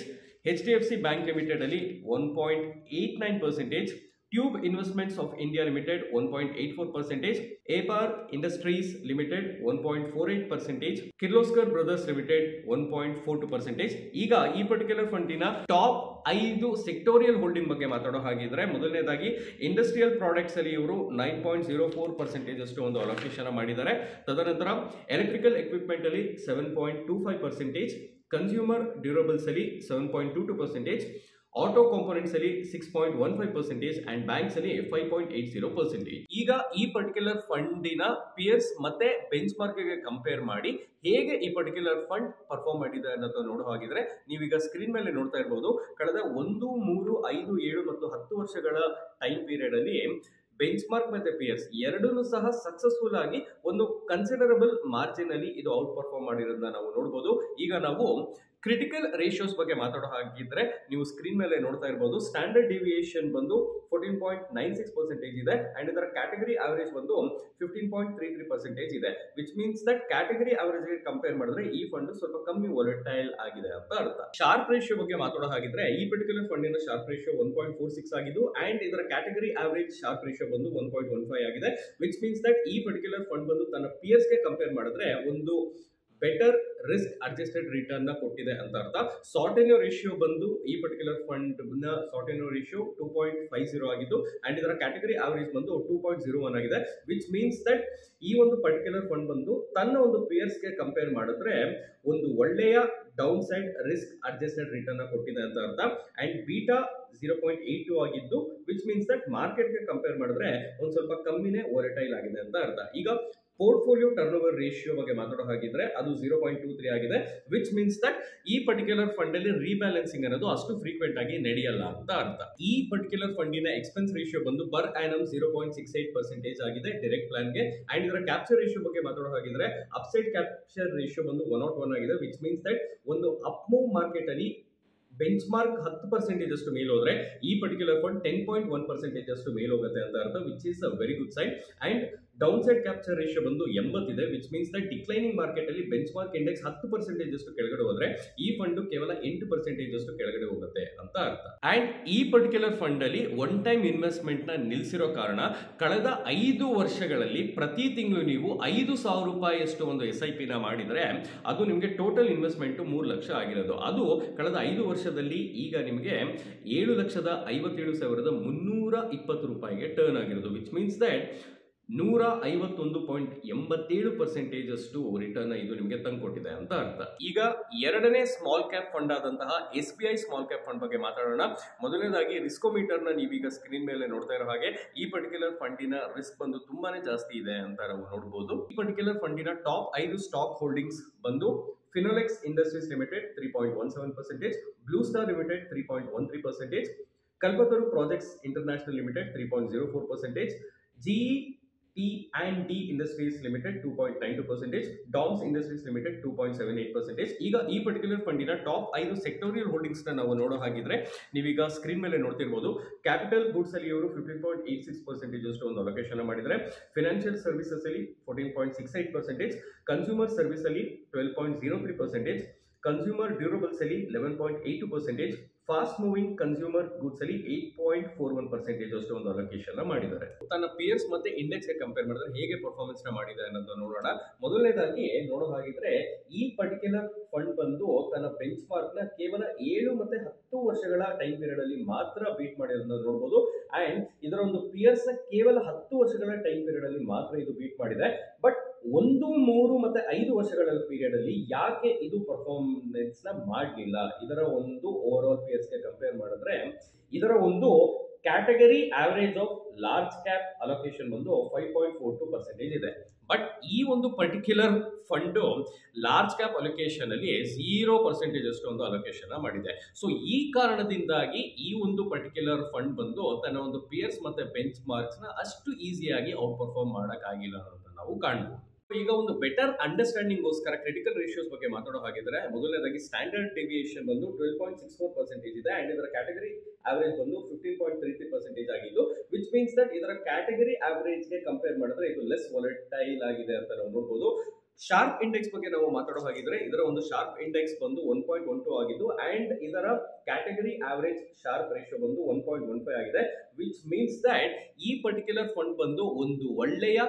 HDFC ಬ್ಯಾಂಕ್ ಲಿಮಿಟೆಡ್ ಅಲ್ಲಿ 1.89%, tube investments of India limited 1.84%, APAR industries limited 1.48%, Kirloskar brothers limited 1.42%. ಈಗ ಈ ಪರ್ಟಿಕ್ಯುಲರ್ ಫಂಡಿನ ಟಾಪ್ 5 ಸೆಕ್ಟೋರಿಯಲ್ ಹೋಲ್ಡಿಂಗ್ ಬಗ್ಗೆ ಮಾತಾಡೋ ಹಾಗಿದ್ರೆ ಮೊದಲನೇದಾಗಿ ಇಂಡಸ್ಟ್ರಿಯಲ್ ಪ್ರಾಡಕ್ಟ್ಸ್ ಅಲ್ಲಿ ಇವರು 9.04% ಅಷ್ಟು ಒಂದು ಅಲೋಕೇಶನ್ ಮಾಡಿದ್ದಾರೆ. ತದನಂತರ ಎಲೆಕ್ಟ್ರಿಕಲ್ ಎಕ್ವಿಪ್ಮೆಂಟ್ ಅಲ್ಲಿ 7.25%, ಕನ್ಸ್ಯೂಮರ್ ಡ್ಯೂರಬಲ್ಸ್ ಅಲ್ಲಿ 7.22%, ಆಟೋ ಕಾಂಪೋನೆಂಟ್ಸ್ ಅಲ್ಲಿ 6.15% ಅಂಡ್ ಬ್ಯಾಂಕ್ಸ್ ಅಲ್ಲಿ 5.80%. ಈಗ ಈ ಪರ್ಟಿಕ್ಯುಲರ್ ಫಂಡಿನ ಪಿಯರ್ಸ್ ಮತ್ತೆ ಬೆಂಚ್ ಮಾರ್ಕ್ ಗೆ ಕಂಪೇರ್ ಮಾಡಿ ಹೇಗೆ ಈ ಪರ್ಟಿಕ್ಯುಲರ್ ಫಂಡ್ ಪರ್ಫಾರ್ಮ್ ಮಾಡಿದೆ ಅನ್ನೋದು ನೋಡೋ ಹಾಗಿದ್ರೆ ನೀವೀಗ ಸ್ಕ್ರೀನ್ ಮೇಲೆ ನೋಡ್ತಾ ಇರಬಹುದು. ಕಳೆದ 1, 3, 5, 7 ಮತ್ತು 10 ವರ್ಷಗಳ ಟೈಮ್ ಪೀರಿಯಡ್ ಅಲ್ಲಿ ಬೆಂಚ್ ಮಾರ್ಕ್ ಮತ್ತೆ ಪಿಯರ್ಸ್ ಎರಡನ್ನೂ ಸಹ ಸಕ್ಸಸ್ಫುಲ್ ಆಗಿ ಒಂದು ಕನ್ಸಿಡರಬಲ್ ಮಾರ್ಜಿನ್ ಅಲ್ಲಿ ಇದು ಔಟ್ ಪರ್ಫಾರ್ಮ್ ಮಾಡಿರೋದನ್ನ ನಾವು ನೋಡಬಹುದು. ಈಗ ನಾವು ಕ್ರಿಟಿಕಲ್ ರೇಷಿಯೋಸ್ ಬಗ್ಗೆ ಮಾತಾಡೋ ಹಾಗಿದ್ರೆ ನೀವು ಸ್ಕ್ರೀನ್ ಮೇಲೆ ನೋಡ್ತಾ ಇರಬಹುದು. ಸ್ಟ್ಯಾಂಡರ್ಡ್ ಡಿವಿಯೇಷನ್ ಬಂದು 14.96% ಇದೆ ಅಂಡ್ ಇದರ ಕ್ಯಾಟಗರಿ ಆವರೇಜ್ ಬಂದು 15.33% ಇದೆ, which means that category average ಗೆ ಕಂಪೇರ್ ಮಾಡಿದ್ರೆ ಈ ಫಂಡ್ ಸ್ವಲ್ಪ ಕಮ್ಮಿ ವೊಲಟೈಲ್ ಆಗಿದೆ ಅಂತ ಅರ್ಥ. ಶಾರ್ಪ್ ರೇಷಿಯೋ ಬಗ್ಗೆ ಮಾತಾಡೋ ಹಾಗಿದ್ರೆ ಈ ಪರ್ಟಿಕ್ಯುಲರ್ ಫಂಡಿನ ಶಾರ್ಪ್ ರೇಷಿಯೋ 1.46 ಆಗಿದ್ದು ಅಂಡ್ ಇದರ ಕ್ಯಾಟಗರಿ ಆವರೇಜ್ ಶಾರ್ಪ್ ರೇಷಿಯೋ ಬಂದು 1.15 ಆಗಿದೆ, ವಿಚ್ ಮೀನ್ಸ್ ದಟ್ ಈ ಪರ್ಟಿಕ್ಯುಲರ್ ಫಂಡ್ ಬಂದು ತನ್ನ ಪಿಯರ್ಸ್ ಗೆ ಕಂಪೇರ್ ಮಾಡಿದ್ರೆ ಒಂದು ಬೆಟರ್ ರಿಸ್ಕ್ ಅಡ್ಜಸ್ಟೆಡ್ ರಿಟರ್ನ್ ನ ಕೊಟ್ಟಿದೆ ಅಂತ ಅರ್ಥ. ಸಾರ್ಟೆನೋ ರೇಷಿಯೋ ಬಂದು ಈ ಪರ್ಟಿಕ್ಯುಲರ್ ಫಂಡ್ ನ ಸಾರ್ಟೆನೋ ರೇಷಿಯೋ 2.50 ಆಗಿದ್ದು ಅಂಡ್ ಇದರ ಕ್ಯಾಟಗರಿ ಆವರೇಜ್ ಬಂದು 2.01 ಆಗಿದೆ, ವಿಚ್ ಮೀನ್ಸ್ ದಟ್ ಈ ಒಂದು ಪರ್ಟಿಕ್ಯುಲರ್ ಫಂಡ್ ಬಂದು ತನ್ನ ಒಂದು ಪಿಯರ್ಸ್ ಗೆ ಕಂಪೇರ್ ಮಾಡಿದ್ರೆ ಒಂದು ಒಳ್ಳೆಯ down side risk adjusted return ನ ಕೊಟ್ಟಿದೆ ಅಂತ ಅರ್ಥ. ಅಂಡ್ ಬೀಟಾ 0.82 ಆಗಿದ್ದು ವಿಚ್ ಮೀನ್ಸ್ ದಟ್ ಮಾರ್ಕೆಟ್ ಗೆ ಕಂಪೇರ್ ಮಾಡಿದ್ರೆ ಒಂದು ಸ್ವಲ್ಪ ಕಮ್ಮಿನೇ ವೊಲಟೈಲ್ ಆಗಿದೆ ಅಂತ ಅರ್ಥ. ಈಗ ಪೋರ್ಟ್ಫೋಲಿಯೋ ಟರ್ನ್ ಓವರ್ ರೇಷಿಯೋ ಬಗ್ಗೆ ಮಾತಾಡೋ ಹಾಗಿದ್ರೆ ಅದು 0.23 ಆಗಿದೆ, ವಿಚ್ ಮೀನ್ಸ್ ದಟ್ ಈ ಪರ್ಟಿಕ್ಯುಲರ್ ಫಂಡ್ ಅಲ್ಲಿ ರೀಬ್ಯಾಲೆನ್ಸಿಂಗ್ ಅನ್ನೋದು ಅಷ್ಟು ಫ್ರೀಕ್ವೆಂಟ್ ಆಗಿ ನಡೆಯಲ್ಲ ಅಂತ ಅರ್ಥ. ಈ ಪರ್ಟಿಕ್ಯುಲರ್ ಫಂಡಿನ ಎಕ್ಸ್ಪೆನ್ಸ್ ರೇಷಿಯೋ ಬಂದು ಪರ್ ಆನಮ್ 0.68% ಆಗಿದೆ ಡೈರೆಕ್ಟ್ ಪ್ಲಾನ್ ಗೆ. ಅಂಡ್ ಇದರ ಕ್ಯಾಪ್ಚರ್ ರೇಷಿಯೋ ಬಗ್ಗೆ ಮಾತಾಡೋ ಹಾಗಿದ್ರೆ ಅಪ್ಸೈಡ್ ಕ್ಯಾಪ್ಚರ್ ರೇಷಿಯೋ ಬಂದು 101 ಆಗಿದೆ, ವಿಚ್ ಮೀನ್ಸ್ ದಟ್ ಒಂದು ಅಪ್ ಮೂವ್ ಮಾರ್ಕೆಟ್ ಅಲ್ಲಿ ಬೆಂಚ್ ಮಾರ್ಕ್ 10% ಅಷ್ಟು ಮೇಲ್ ಹೋದ್ರೆ ಈ ಪರ್ಟಿಕ್ಯುಲರ್ ಫಂಡ್ 10.1% ಅಷ್ಟು ಮೇಲ್ ಹೋಗುತ್ತೆ ಅಂತ ಅರ್ಥ, which is a very good sign. And downside capture ratio ಬಂದು 80 ಇದೆ, which means that declining market ಅಲ್ಲಿ ಬೆಂಚ್ ಮಾರ್ಕ್ ಇಂಡೆಕ್ಸ್ 10% ಅಷ್ಟು ಕೆಳಗಡೆ ಹೋದ್ರೆ ಈ ಫಂಡ್ ಕೇವಲ 8% ಅಷ್ಟು ಕೆಳಗಡೆ ಹೋಗುತ್ತೆ ಅಂತ ಅರ್ಥ. ಅಂಡ್ ಈ ಪರ್ಟಿಕ್ಯುಲರ್ ಫಂಡ್ ಅಲ್ಲಿ ಒನ್ ಟೈಮ್ ಇನ್ವೆಸ್ಟ್ಮೆಂಟ್ ನ ನಿಲ್ಲಿಸಿರೋ ಕಾರಣ ಕಳೆದ 5 ವರ್ಷಗಳಲ್ಲಿ ಪ್ರತಿ ತಿಂಗಳು ನೀವು 5,000 ರೂಪಾಯಿಯಷ್ಟು ಒಂದು SIP ನ ಮಾಡಿದ್ರೆ ಅದು ನಿಮಗೆ ಟೋಟಲ್ ಇನ್ವೆಸ್ಟ್ಮೆಂಟ್ 3 ಲಕ್ಷ ಆಗಿರೋದು. ಅದು ಕಳೆದ 5 ವರ್ಷದಲ್ಲಿ ಈಗ ನಿಮಗೆ 7,57,320 ರೂಪಾಯಿಗೆ ಟರ್ನ್ ಆಗಿರೋದು, ವಿಚ್ ಮೀನ್ಸ್ ದಟ್ 151.87% ಅಷ್ಟು ರಿಟರ್ನ್ ಇದು ನಿಮಗೆ ತಂದುಕೊಟ್ಟಿದೆ ಅಂತ ಅರ್ಥ. ಈಗ ಎರಡನೇ ಸ್ಮಾಲ್ ಕ್ಯಾಪ್ ಫಂಡ್ ಆದಂತಹ SBI ಸ್ಮಾಲ್ ಕ್ಯಾಪ್ ಫಂಡ್ ಬಗ್ಗೆ ಮಾತಾಡೋಣ. ಮೊದಲನೇದಾಗಿ ರಿಸ್ಕೋಮೀಟರ್ ನ ನೀವೀಗ ಸ್ಕ್ರೀನ್ ಮೇಲೆ ನೋಡ್ತಾ ಇರೋ ಹಾಗೆ ಈ ಪರ್ಟಿಕ್ಯುಲರ್ ಫಂಡಿನ ರಿಸ್ಕ್ ಬಂದು ತುಂಬಾನೇ ಜಾಸ್ತಿ ಇದೆ ಅಂತ ನಾವು ನೋಡಬಹುದು. ಈ ಪರ್ಟಿಕ್ಯುಲರ್ ಫಂಡಿನ ಟಾಪ್ 5 ಸ್ಟಾಕ್ ಹೋಲ್ಡಿಂಗ್ಸ್ ಬಂದು Finolex industries limited 3.17%, Blue Star limited 3.13%, Kalpataru projects international limited 3.04%, GE&D Industries Limited 2.92%, DOMS Industries Limited 2.78%. ಈಗ ಈ ಪರ್ಟಿಕ್ಯುಲರ್ ಫಂಡಿನ ಟಾಪ್ 5 ಸೆಕ್ಟೋರಿಯಲ್ ಹೋಲ್ಡಿಂಗ್ಸ್ ನ ನಾವು ನೋಡೋ ಹಾಗಿದ್ರೆ ನೀವೀಗ ಸ್ಕ್ರೀನ್ ಮೇಲೆ ನೋಡ್ತಿರ್ಬೋದು. ಕ್ಯಾಪಿಟಲ್ ಗೂಡ್ಸ್ ಅಲ್ಲಿ ಇವರು 15.86% ಅಷ್ಟು ಒಂದು ಅಲೋಕೇಶನ್ ಮಾಡಿದರೆ, ಫಿನಾನ್ಷಿಯಲ್ ಸರ್ವಿಸಸ್ ಅಲ್ಲಿ 14.68%, ಕನ್ಸ್ಯೂಮರ್ ಸರ್ವಿಸ್ ಅಲ್ಲಿ 12.03%, ಕನ್ಸ್ಯೂಮರ್ ಡ್ಯೂರಬಲ್ಸ್ ಅಲ್ಲಿ 11.82%, ಫಾಸ್ಟ್ ಮೂವಿಂಗ್ ಕನ್ಸ್ಯೂಮರ್ ಗೂಡ್ಸ್ ಅಲ್ಲಿ 8.41% ಅಷ್ಟು ಒಂದು ಅಲೋಕೇಶನ್ ಮಾಡಿದ್ದಾರೆ. ತನ್ನ ಪಿಯರ್ಸ್ ಮತ್ತೆ ಇಂಡೆಕ್ಸ್ ಗೆ ಕಂಪೇರ್ ಮಾಡಿದ್ರೆ ಹೇಗೆ ಪರ್ಫಾರ್ಮೆನ್ಸ್ ನ ಮಾಡಿದೆ ಅನ್ನೋದನ್ನ ನೋಡೋಣ. ಮೊದಲನೇದಾಗಿ ನೋಡೋ ಹಾಗಿದ್ರೆ ಈ ಪರ್ಟಿಕ್ಯುಲರ್ ಫಂಡ್ ಬಂದು ತನ್ನ ಬೆಂಚ್ ಮಾರ್ಕ್ ನ ಕೇವಲ 7 ಮತ್ತೆ 10 ವರ್ಷಗಳ ಟೈಮ್ ಪೀರಿಯಡ್ ಅಲ್ಲಿ ಮಾತ್ರ ಬೀಟ್ ಮಾಡಿರೋದನ್ನ ನೋಡಬಹುದು. ಅಂಡ್ ಇದರ ಒಂದು ಪಿಯರ್ಸ್ ನ ಕೇವಲ 10 ವರ್ಷಗಳ ಟೈಮ್ ಪೀರಿಯಡ್ ಅಲ್ಲಿ ಮಾತ್ರ ಇದು ಬೀಟ್ ಮಾಡಿದೆ. ಬಟ್ 1, 3 ಮತ್ತೆ 5 ವರ್ಷಗಳ ಪೀರಿಯಡ್ ಅಲ್ಲಿ ಯಾಕೆ ಇದು ಪರ್ಫಾರ್ಮೆನ್ಸ್ ನ ಮಾಡಲಿಲ್ಲ? ಇದರ ಒಂದು ಓವರ್ ಆಲ್ ಪಿಯರ್ಸ್ ಗೆ ಕಂಪೇರ್ ಮಾಡಿದ್ರೆ ಇದರ ಒಂದು category average of large cap allocation ಬಂದು 5.42% ಇದೆ. ಬಟ್ ಈ ಒಂದು particular fund large cap allocation ಅಲ್ಲಿ 0% ಅಷ್ಟು ಒಂದು ಅಲೋಕೇಶನ್ ಮಾಡಿದೆ. ಸೊ ಈ ಕಾರಣದಿಂದಾಗಿ ಈ ಒಂದು ಪರ್ಟಿಕ್ಯುಲರ್ ಫಂಡ್ ಬಂದು ತನ್ನ ಒಂದು ಪಿಯರ್ಸ್ ಮತ್ತೆ ಬೆಂಚ್ ಮಾರ್ಕ್ಸ್ ನ ಅಷ್ಟು ಈಸಿಯಾಗಿ ಔಟ್ ಪರ್ಫಾರ್ಮ್ ಮಾಡಕ್ ಆಗಿಲ್ಲ ಅಂತ ನಾವು ಕಾಣಬಹುದು. ಈಗ ಒಂದು ಬೆಟರ್ ಅಂಡರ್ಸ್ಟ್ಯಾಂಡಿಂಗ್ ಗೋಸ್ಕರ ಕ್ರಿಟಿಕಲ್ ರೇಷಿಯೋಸ್ ಬಗ್ಗೆ ಮಾತಾಡೋ ಹಾಗಿದ್ರೆ ಮೊದಲನೇದಾಗಿ ಸ್ಟ್ಯಾಂಡರ್ಡ್ ಡೆವಿಯೇಷನ್ ಬಂದು 12.64% ಇದೆ ಅಂಡ್ ಇದರ ಕ್ಯಾಟಗರಿ ಆವರೇಜ್ ಬಂದು 15.33% ಆಗಿದ್ದು, ವಿಚ್ ಮೀನ್ಸ್ ದಟ್ ಇದರ ಕ್ಯಾಟಗರಿ ಆವರೇಜ್ ಗೆ ಕಂಪೇರ್ ಮಾಡಿದ್ರೆ ಇದು ಲೆಸ್ ವಾಲಟೈಲ್ ಆಗಿದೆ ಅಂತ ನಾವು ನೋಡಬಹುದು. ಶಾರ್ಪ್ ಇಂಡೆಕ್ಸ್ ಬಗ್ಗೆ ನಾವು ಮಾತಾಡೋ ಹಾಗಿದ್ರೆ ಇದರ ಒಂದು ಶಾರ್ಪ್ ಇಂಡೆಕ್ಸ್ ಬಂದು 1.12 ಆಗಿದ್ದು ಅಂಡ್ ಇದರ ಕ್ಯಾಟಗರಿ ಆವರೇಜ್ ಶಾರ್ಪ್ ರೇಷಿಯೋ ಬಂದು 1.15 ಆಗಿದೆ, ವಿಚ್ ಮೀನ್ಸ್ ದಟ್ ಈ ಪರ್ಟಿಕ್ಯುಲರ್ ಫಂಡ್ ಬಂದು ಒಂದು ಒಳ್ಳೆಯ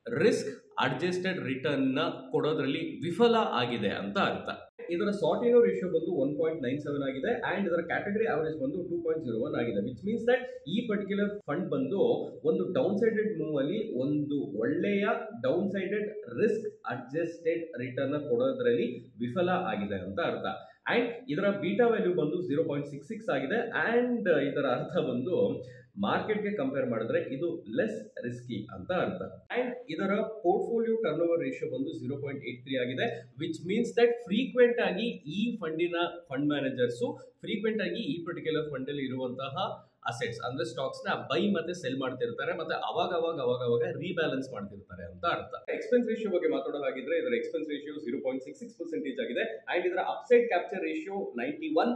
ರಿಸ್ಕ್ ಅಡ್ಜಸ್ಟೆಡ್ ರಿಟರ್ನ್ ನ ಕೊಡೋದ್ರಲ್ಲಿ ವಿಫಲ ಆಗಿದೆ ಅಂತ ಅರ್ಥ. ಇದರ ಸಾಟಿನೋ ರೇಷಿಯೋ ಬಂದು 1.97 ಆಗಿದೆ ಅಂಡ್ ಇದರ ಕ್ಯಾಟಗರಿ ಅವರೇಜ್ ಬಂದು 2.01 ಆಗಿದೆ, ವಿಚ್ ಮೀನ್ಸ್ ದಟ್ ಈ ಪರ್ಟಿಕ್ಯುಲರ್ ಫಂಡ್ ಬಂದು ಒಂದು ಡೌನ್ ಸೈಡೆಡ್ ಮೂವ್ ಅಲ್ಲಿ ಒಂದು ಒಳ್ಳೆಯ down sided risk adjusted return ಕೊಡೋದ್ರಲ್ಲಿ ವಿಫಲ ಆಗಿದೆ ಅಂತ ಅರ್ಥ. ಅಂಡ್ ಇದರ ಬೀಟಾ ವ್ಯಾಲ್ಯೂ ಬಂದು 0.66 ಆಗಿದೆ ಅಂಡ್ ಇದರ ಅರ್ಥ ಬಂದು ಮಾರ್ಕೆಟ್ಗೆ ಕಂಪೇರ್ ಮಾಡಿದ್ರೆ ಇದು ಲೆಸ್ ರಿಸ್ಕಿ ಅಂತ ಅರ್ಥ. ಅಂಡ್ ಇದರ ಪೋರ್ಟ್ಫೋಲಿಯೋ ಟರ್ನ್ ಓವರ್ ರೇಷಿಯೋ ಬಂದು 0.83 ಆಗಿದೆ, ವಿಚ್ ಮೀನ್ಸ್ ದಟ್ ಫ್ರೀಕ್ವೆಂಟ್ ಆಗಿ ಈ ಫಂಡಿನ ಫಂಡ್ ಮ್ಯಾನೇಜರ್ಸ್ ಫ್ರೀಕ್ವೆಂಟ್ ಆಗಿ ಈ ಪರ್ಟಿಕ್ಯುಲರ್ ಫಂಡ್ ಅಲ್ಲಿ ಇರುವಂತಹ ಅಸೆಟ್ಸ್ ಅಂದ್ರೆ ಸ್ಟಾಕ್ಸ್ ನ ಬೈ ಮತ್ತೆ ಸೆಲ್ ಮಾಡ್ತಿರ್ತಾರೆ ಮತ್ತೆ ಅವಾಗ ರೀಬ್ಯಾಲೆನ್ಸ್ ಮಾಡ್ತಿರ್ತಾರೆ ಅಂತ ಅರ್ಥ. ಎಕ್ಸ್ಪೆನ್ಸ್ ರೇಷಿಯೋ ಬಗ್ಗೆ ಮಾತಾಡೋ ಹಾಗಿದ್ರೆ ಇದರ ಎಕ್ಸ್ಪೆನ್ಸ್ ರೇಷಿಯೋ 0.66% ಆಗಿದೆ ಅಂಡ್ ಇದರ upside capture ratio 91,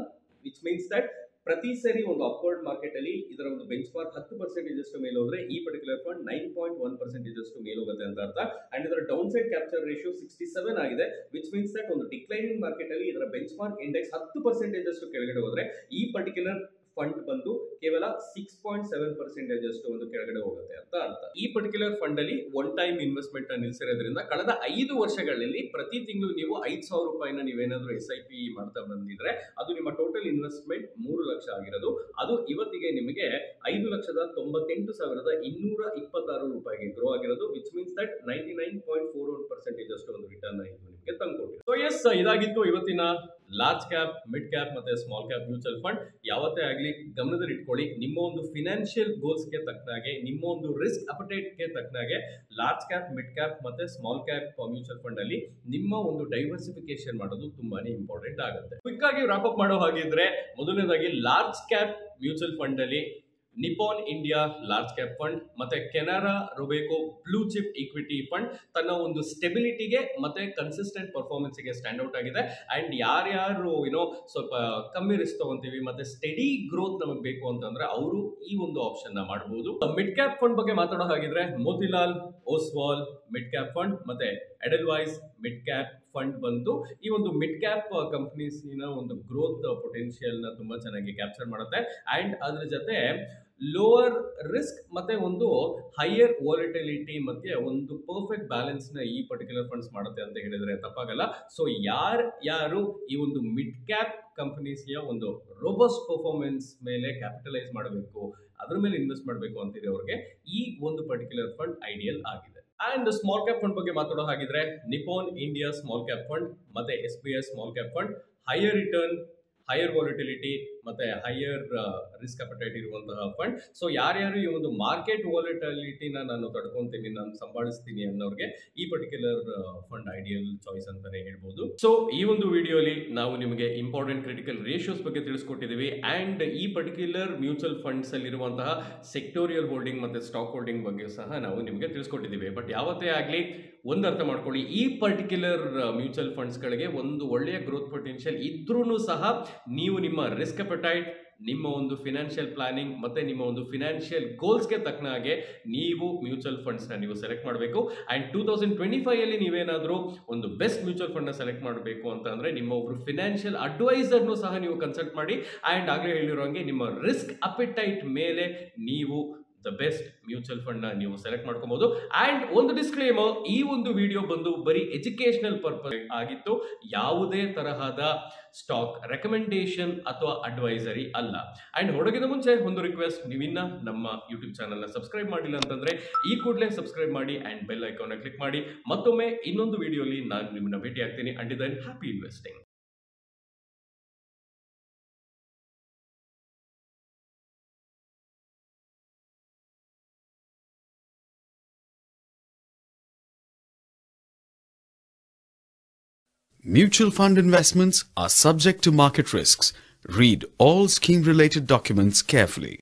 which means that ಪ್ರತಿ ಸರಿ ಒಂದು ಅಪ್ವರ್ಡ್ ಮಾರ್ಕೆಟ್ ಅಲ್ಲಿ ಇದರ ಒಂದು ಬೆಂಚ್ ಮಾರ್ಕ್ 10% ಅಷ್ಟು ಮೇಲೆ ಹೋದ್ರೆ ಈ ಪರ್ಟಿಕ್ಯುಲರ್ ಫಂಡ್ 9.1% ಅಷ್ಟು ಮೇಲೆ ಹೋಗುತ್ತೆ ಅಂತ ಅರ್ಥ. ಅಂಡ್ ಇದರ ಡೌನ್ ಸೈಡ್ ಕ್ಯಾಪ್ಚರ್ ರೇಷಿಯೋ 67 ಆಗಿದೆ, ವಿಚ್ ಮೀನ್ಸ್ ದಟ್ ಒಂದು ಡಿಕ್ಲೈನಿಂಗ್ ಮಾರ್ಕೆಟ್ ಅಲ್ಲಿ ಇದರ ಬೆಂಚ್ ಮಾರ್ಕ್ ಇಂಡೆಕ್ಸ್ 10% ಅಷ್ಟು ಕೆಳಗಡೆ ಹೋದ್ರೆ ಈ ಪರ್ಟಿಕ್ಯುಲರ್ ಫಂಡ್ ಬಂದು ಕೇವಲ 6.7% ಅಷ್ಟು ಒಂದು ಕೆಳಗಡೆ ಹೋಗುತ್ತೆ ಅಂತ ಅರ್ಥ. ಈ ಪರ್ಟಿಕ್ಯುಲರ್ ಫಂಡ್ ಅಲ್ಲಿ ಒನ್ ಟೈಮ್ ಇನ್ವೆಸ್ಟ್ಮೆಂಟ್ ನಿಲ್ಲಿಸಿರೋದ್ರಿಂದ ಕಳೆದ 5 ವರ್ಷಗಳಲ್ಲಿ ಪ್ರತಿ ತಿಂಗಳು ನೀವು 5,000 ರೂಪಾಯಿನ ನೀವೇನಾದ್ರೂ SIP ಮಾಡ್ತಾ ಬಂದಿದ್ರೆ ಅದು ನಿಮ್ಮ ಟೋಟಲ್ ಇನ್ವೆಸ್ಟ್ಮೆಂಟ್ 3 ಲಕ್ಷ ಆಗಿರೋದು. ಅದು ಇವತ್ತಿಗೆ ನಿಮಗೆ 5,98,226 ರೂಪಾಯಿಗೆ ಗ್ರೋ ಆಗಿರೋದು, ವಿಚ್ ಮೀನ್ಸ್ ದಟ್ 99.41% ಅಷ್ಟು ಒಂದು ರಿಟರ್ನ್ ಇದು ನಿಮಗೆ ತಂದುಕೊಟ್ಟಿದೆ. ಸೊ ಎಸ್, ಇದಾಗಿತ್ತು ಇವತ್ತಿನ ಲಾರ್ಜ್ ಕ್ಯಾಪ್, ಮಿಡ್ ಕ್ಯಾಪ್ ಮತ್ತೆ ಸ್ಮಾಲ್ ಕ್ಯಾಪ್ ಮ್ಯೂಚುವಲ್ ಫಂಡ್. ಯಾವತ್ತೇ ಆಗಲಿ ಗಮನದಲ್ಲಿ ಇಟ್ಕೊಳ್ಳಿ, ನಿಮ್ಮ ಒಂದು ಫಿನಾನ್ಷಿಯಲ್ ಗೋಲ್ಸ್ಗೆ ತಕ್ಕನಾಗೆ, ನಿಮ್ಮ ಒಂದು ರಿಸ್ಕ್ ಅಪಟೈಟ್ಗೆ ತಕ್ಕನಾಗೆ ಲಾರ್ಜ್ ಕ್ಯಾಪ್, ಮಿಡ್ ಕ್ಯಾಪ್ ಮತ್ತೆ ಸ್ಮಾಲ್ ಕ್ಯಾಪ್ ಮ್ಯೂಚುವಲ್ ಫಂಡ್ ಅಲ್ಲಿ ನಿಮ್ಮ ಒಂದು ಡೈವರ್ಸಿಫಿಕೇಶನ್ ಮಾಡೋದು ತುಂಬಾನೇ ಇಂಪಾರ್ಟೆಂಟ್ ಆಗುತ್ತೆ. ಕ್ವಿಕ್ ಆಗಿ ರಾಪ್ ಅಪ್ ಮಾಡೋ ಹಾಗಿದ್ರೆ ಮೊದಲನೇದಾಗಿ ಲಾರ್ಜ್ ಕ್ಯಾಪ್ ಮ್ಯೂಚುವಲ್ ಫಂಡ್ ಅಲ್ಲಿ Nippon India large cap fund ಮತ್ತೆ Canara Robeco blue chip equity fund ತನ್ನ ಒಂದು ಸ್ಟೆಬಿಲಿಟಿಗೆ ಮತ್ತೆ ಕನ್ಸಿಸ್ಟೆಂಟ್ ಪರ್ಫಾರ್ಮೆನ್ಸ್ಗೆ ಸ್ಟ್ಯಾಂಡ್ ಔಟ್ ಆಗಿದೆ. ಅಂಡ್ ಯಾರ್ಯಾರು ಸ್ವಲ್ಪ ಕಮ್ಮಿ ರಿಸ್ಕ್ ತಗೊಂತೀವಿ ಮತ್ತೆ ಸ್ಟೆಡಿ ಗ್ರೋತ್ ನಮಗೆ ಬೇಕು ಅಂತಂದ್ರೆ ಅವರು ಈ ಒಂದು ಆಪ್ಷನ್ ನ ಮಾಡಬಹುದು. ಮಿಡ್ ಕ್ಯಾಪ್ ಫಂಡ್ ಬಗ್ಗೆ ಮಾತಾಡೋ ಹಾಗಿದ್ರೆ Motilal Oswal mid cap fund ಮತ್ತೆ ಎಡೆಲ್ವೈಸ್ ಮಿಡ್ ಕ್ಯಾಪ್ ಫಂಡ್ ಬಂತು ಈ ಒಂದು ಮಿಡ್ ಕ್ಯಾಪ್ ಕಂಪನೀಸ್ ಒಂದು ಗ್ರೋತ್ ಪೊಟೆನ್ಶಿಯಲ್ ನ ತುಂಬಾ ಚೆನ್ನಾಗಿ ಕ್ಯಾಪ್ಚರ್ ಮಾಡುತ್ತೆ. ಅಂಡ್ ಅದ್ರ ಜೊತೆ ಲೋವರ್ ರಿಸ್ಕ್ ಮತ್ತೆ ಒಂದು ಹೈಯರ್ ವಾಲಿಟಿಲಿಟಿ ಮತ್ತೆ ಒಂದು ಪರ್ಫೆಕ್ಟ್ ಬ್ಯಾಲೆನ್ಸ್ ನ ಈ ಪರ್ಟಿಕ್ಯುಲರ್ ಫಂಡ್ಸ್ ಮಾಡುತ್ತೆ ಅಂತ ಹೇಳಿದ್ರೆ ತಪ್ಪಾಗಲ್ಲ. ಸೊ ಯಾರು ಈ ಒಂದು ಮಿಡ್ ಕ್ಯಾಪ್ ಕಂಪನೀಸ್ ಒಂದು ರೋಬಸ್ಟ್ ಪರ್ಫಾರ್ಮೆನ್ಸ್ ಮೇಲೆ ಕ್ಯಾಪಿಟಲೈಸ್ ಮಾಡಬೇಕು, ಅದ್ರ ಮೇಲೆ ಇನ್ವೆಸ್ಟ್ ಮಾಡಬೇಕು ಅಂತಿದೆ ಅವ್ರಿಗೆ ಈ ಒಂದು ಪರ್ಟಿಕ್ಯುಲರ್ ಫಂಡ್ ಐಡಿಯಲ್ ಆಗಿದೆ. ಅಂಡ್ ಸ್ಮಾಲ್ ಕ್ಯಾಪ್ ಫಂಡ್ ಬಗ್ಗೆ ಮಾತಾಡೋ ಹಾಗಿದ್ರೆ Nippon India small cap fund ಮತ್ತೆ SBI small cap fund higher return, higher volatility ಮತ್ತೆ ಹೈಯರ್ ರಿಸ್ಕ್ ಅಪಟೈಟ್ ಇರುವಂತಹ ಫಂಡ್. ಸೊ ಯಾರ್ಯಾರು ಈ ಒಂದು ಮಾರ್ಕೆಟ್ ವಾಲಿಟಿಲಿಟಿನ ನಾನು ತಡ್ಕೊಂತೀನಿ, ನಾನು ಸಂಭಾಳಿಸ್ತೀನಿ ಅನ್ನೋರಿಗೆ ಈ ಪರ್ಟಿಕ್ಯುಲರ್ ಫಂಡ್ ಐಡಿಯಲ್ ಚಾಯ್ಸ್ ಅಂತಾನೆ ಹೇಳ್ಬೋದು. ಸೊ ಈ ಒಂದು ವಿಡಿಯೋಲಿ ನಾವು ನಿಮಗೆ ಇಂಪಾರ್ಟೆಂಟ್ ಕ್ರಿಟಿಕಲ್ ರೇಷಿಯೋಸ್ ಬಗ್ಗೆ ತಿಳಿಸ್ಕೊಟ್ಟಿದ್ದೀವಿ. ಅಂಡ್ ಈ ಪರ್ಟಿಕ್ಯುಲರ್ ಮ್ಯೂಚುವಲ್ ಫಂಡ್ಸ್ ಅಲ್ಲಿ ಇರುವಂತಹ ಸೆಕ್ಟೋರಿಯಲ್ ಹೋಲ್ಡಿಂಗ್ ಮತ್ತೆ ಸ್ಟಾಕ್ ಹೋಲ್ಡಿಂಗ್ ಬಗ್ಗೆ ಸಹ ನಾವು ನಿಮಗೆ ತಿಳಿಸ್ಕೊಟ್ಟಿದ್ದೀವಿ. ಬಟ್ ಯಾವತ್ತೇ ಆಗಲಿ ಒಂದು ಅರ್ಥ ಮಾಡ್ಕೊಳ್ಳಿ, ಈ ಪರ್ಟಿಕ್ಯುಲರ್ ಮ್ಯೂಚುವಲ್ ಫಂಡ್ಸ್ ಗಳಿಗೆ ಒಂದು ಒಳ್ಳೆಯ ಗ್ರೋತ್ ಪೊಟೆನ್ಷಿಯಲ್ ಇದ್ರೂ ಸಹ ನೀವು ನಿಮ್ಮ ರಿಸ್ಕ್ ಅಪಟೈಟ್, ನಿಮ್ಮ ಒಂದು ಫಿನಾನ್ಷಿಯಲ್ ಪ್ಲಾನಿಂಗ್ ಮತ್ತೆ ನಿಮ್ಮ ಒಂದು ಫಿನಾನ್ಷಿಯಲ್ ಗೋಲ್ಸ್ಗೆ ತಕ್ಕ ಹಾಗೆ ನೀವು ಮ್ಯೂಚುವಲ್ ಫಂಡ್ಸ್ನ ನೀವು ಸೆಲೆಕ್ಟ್ ಮಾಡಬೇಕು. ಅಂಡ್ 2025 ಅಲ್ಲಿ ನೀವೇನಾದರೂ ಒಂದು ಬೆಸ್ಟ್ ಮ್ಯೂಚುವಲ್ ಫಂಡ್ನ ಸೆಲೆಕ್ಟ್ ಮಾಡಬೇಕು ಅಂತ ಅಂದ್ರೆ ನಿಮ್ಮ ಒಬ್ರು ಫಿನಾನ್ಷಿಯಲ್ ಅಡ್ವೈಸರ್ನು ಸಹ ನೀವು ಕನ್ಸಲ್ಟ್ ಮಾಡಿ. ಅಂಡ್ ಆಗಲೇ ಹೇಳಿರೋಂಗೆ ನಿಮ್ಮ ರಿಸ್ಕ್ ಅಪಟೈಟ್ ಮೇಲೆ ನೀವು ದ ಬೆಸ್ಟ್ ಮ್ಯೂಚುವಲ್ ಫಂಡ್ ನ ನೀವು ಸೆಲೆಕ್ಟ್ ಮಾಡ್ಕೋಬಹುದು. ಅಂಡ್ ಒಂದು ಡಿಸ್ಕ್ಲೇಮರ್, ಈ ಒಂದು ವಿಡಿಯೋ ಬಂದು ಬರೀ ಎಜುಕೇಶನಲ್ ಪರ್ಪಸ್ ಆಗಿತ್ತು, ಯಾವುದೇ ತರಹದ ಸ್ಟಾಕ್ ರೆಕಮೆಂಡೇಶನ್ ಅಥವಾ ಅಡ್ವೈಸರಿ ಅಲ್ಲ. ಅಂಡ್ ಹೊರಗಿನ ಮುಂಚೆ ಒಂದು ರಿಕ್ವೆಸ್ಟ್, ನೀವಿನ್ನ ನಮ್ಮ ಯೂಟ್ಯೂಬ್ ಚಾನಲ್ ನ ಸಬ್ಸ್ಕ್ರೈಬ್ ಮಾಡಿಲ್ಲ ಅಂತಂದ್ರೆ ಈ ಕೂಡಲೇ ಸಬ್ಸ್ಕ್ರೈಬ್ ಮಾಡಿ ಅಂಡ್ ಬೆಲ್ ಐಕಾನ್ ಕ್ಲಿಕ್ ಮಾಡಿ. ಮತ್ತೊಮ್ಮೆ ಇನ್ನೊಂದು ವಿಡಿಯೋಲಿ ನಾನು ನಿಮ್ಮನ್ನ ಭೇಟಿ ಆಗ್ತೀನಿ. And then happy investing. Mutual fund investments are subject to market risks. Read all scheme-related documents carefully.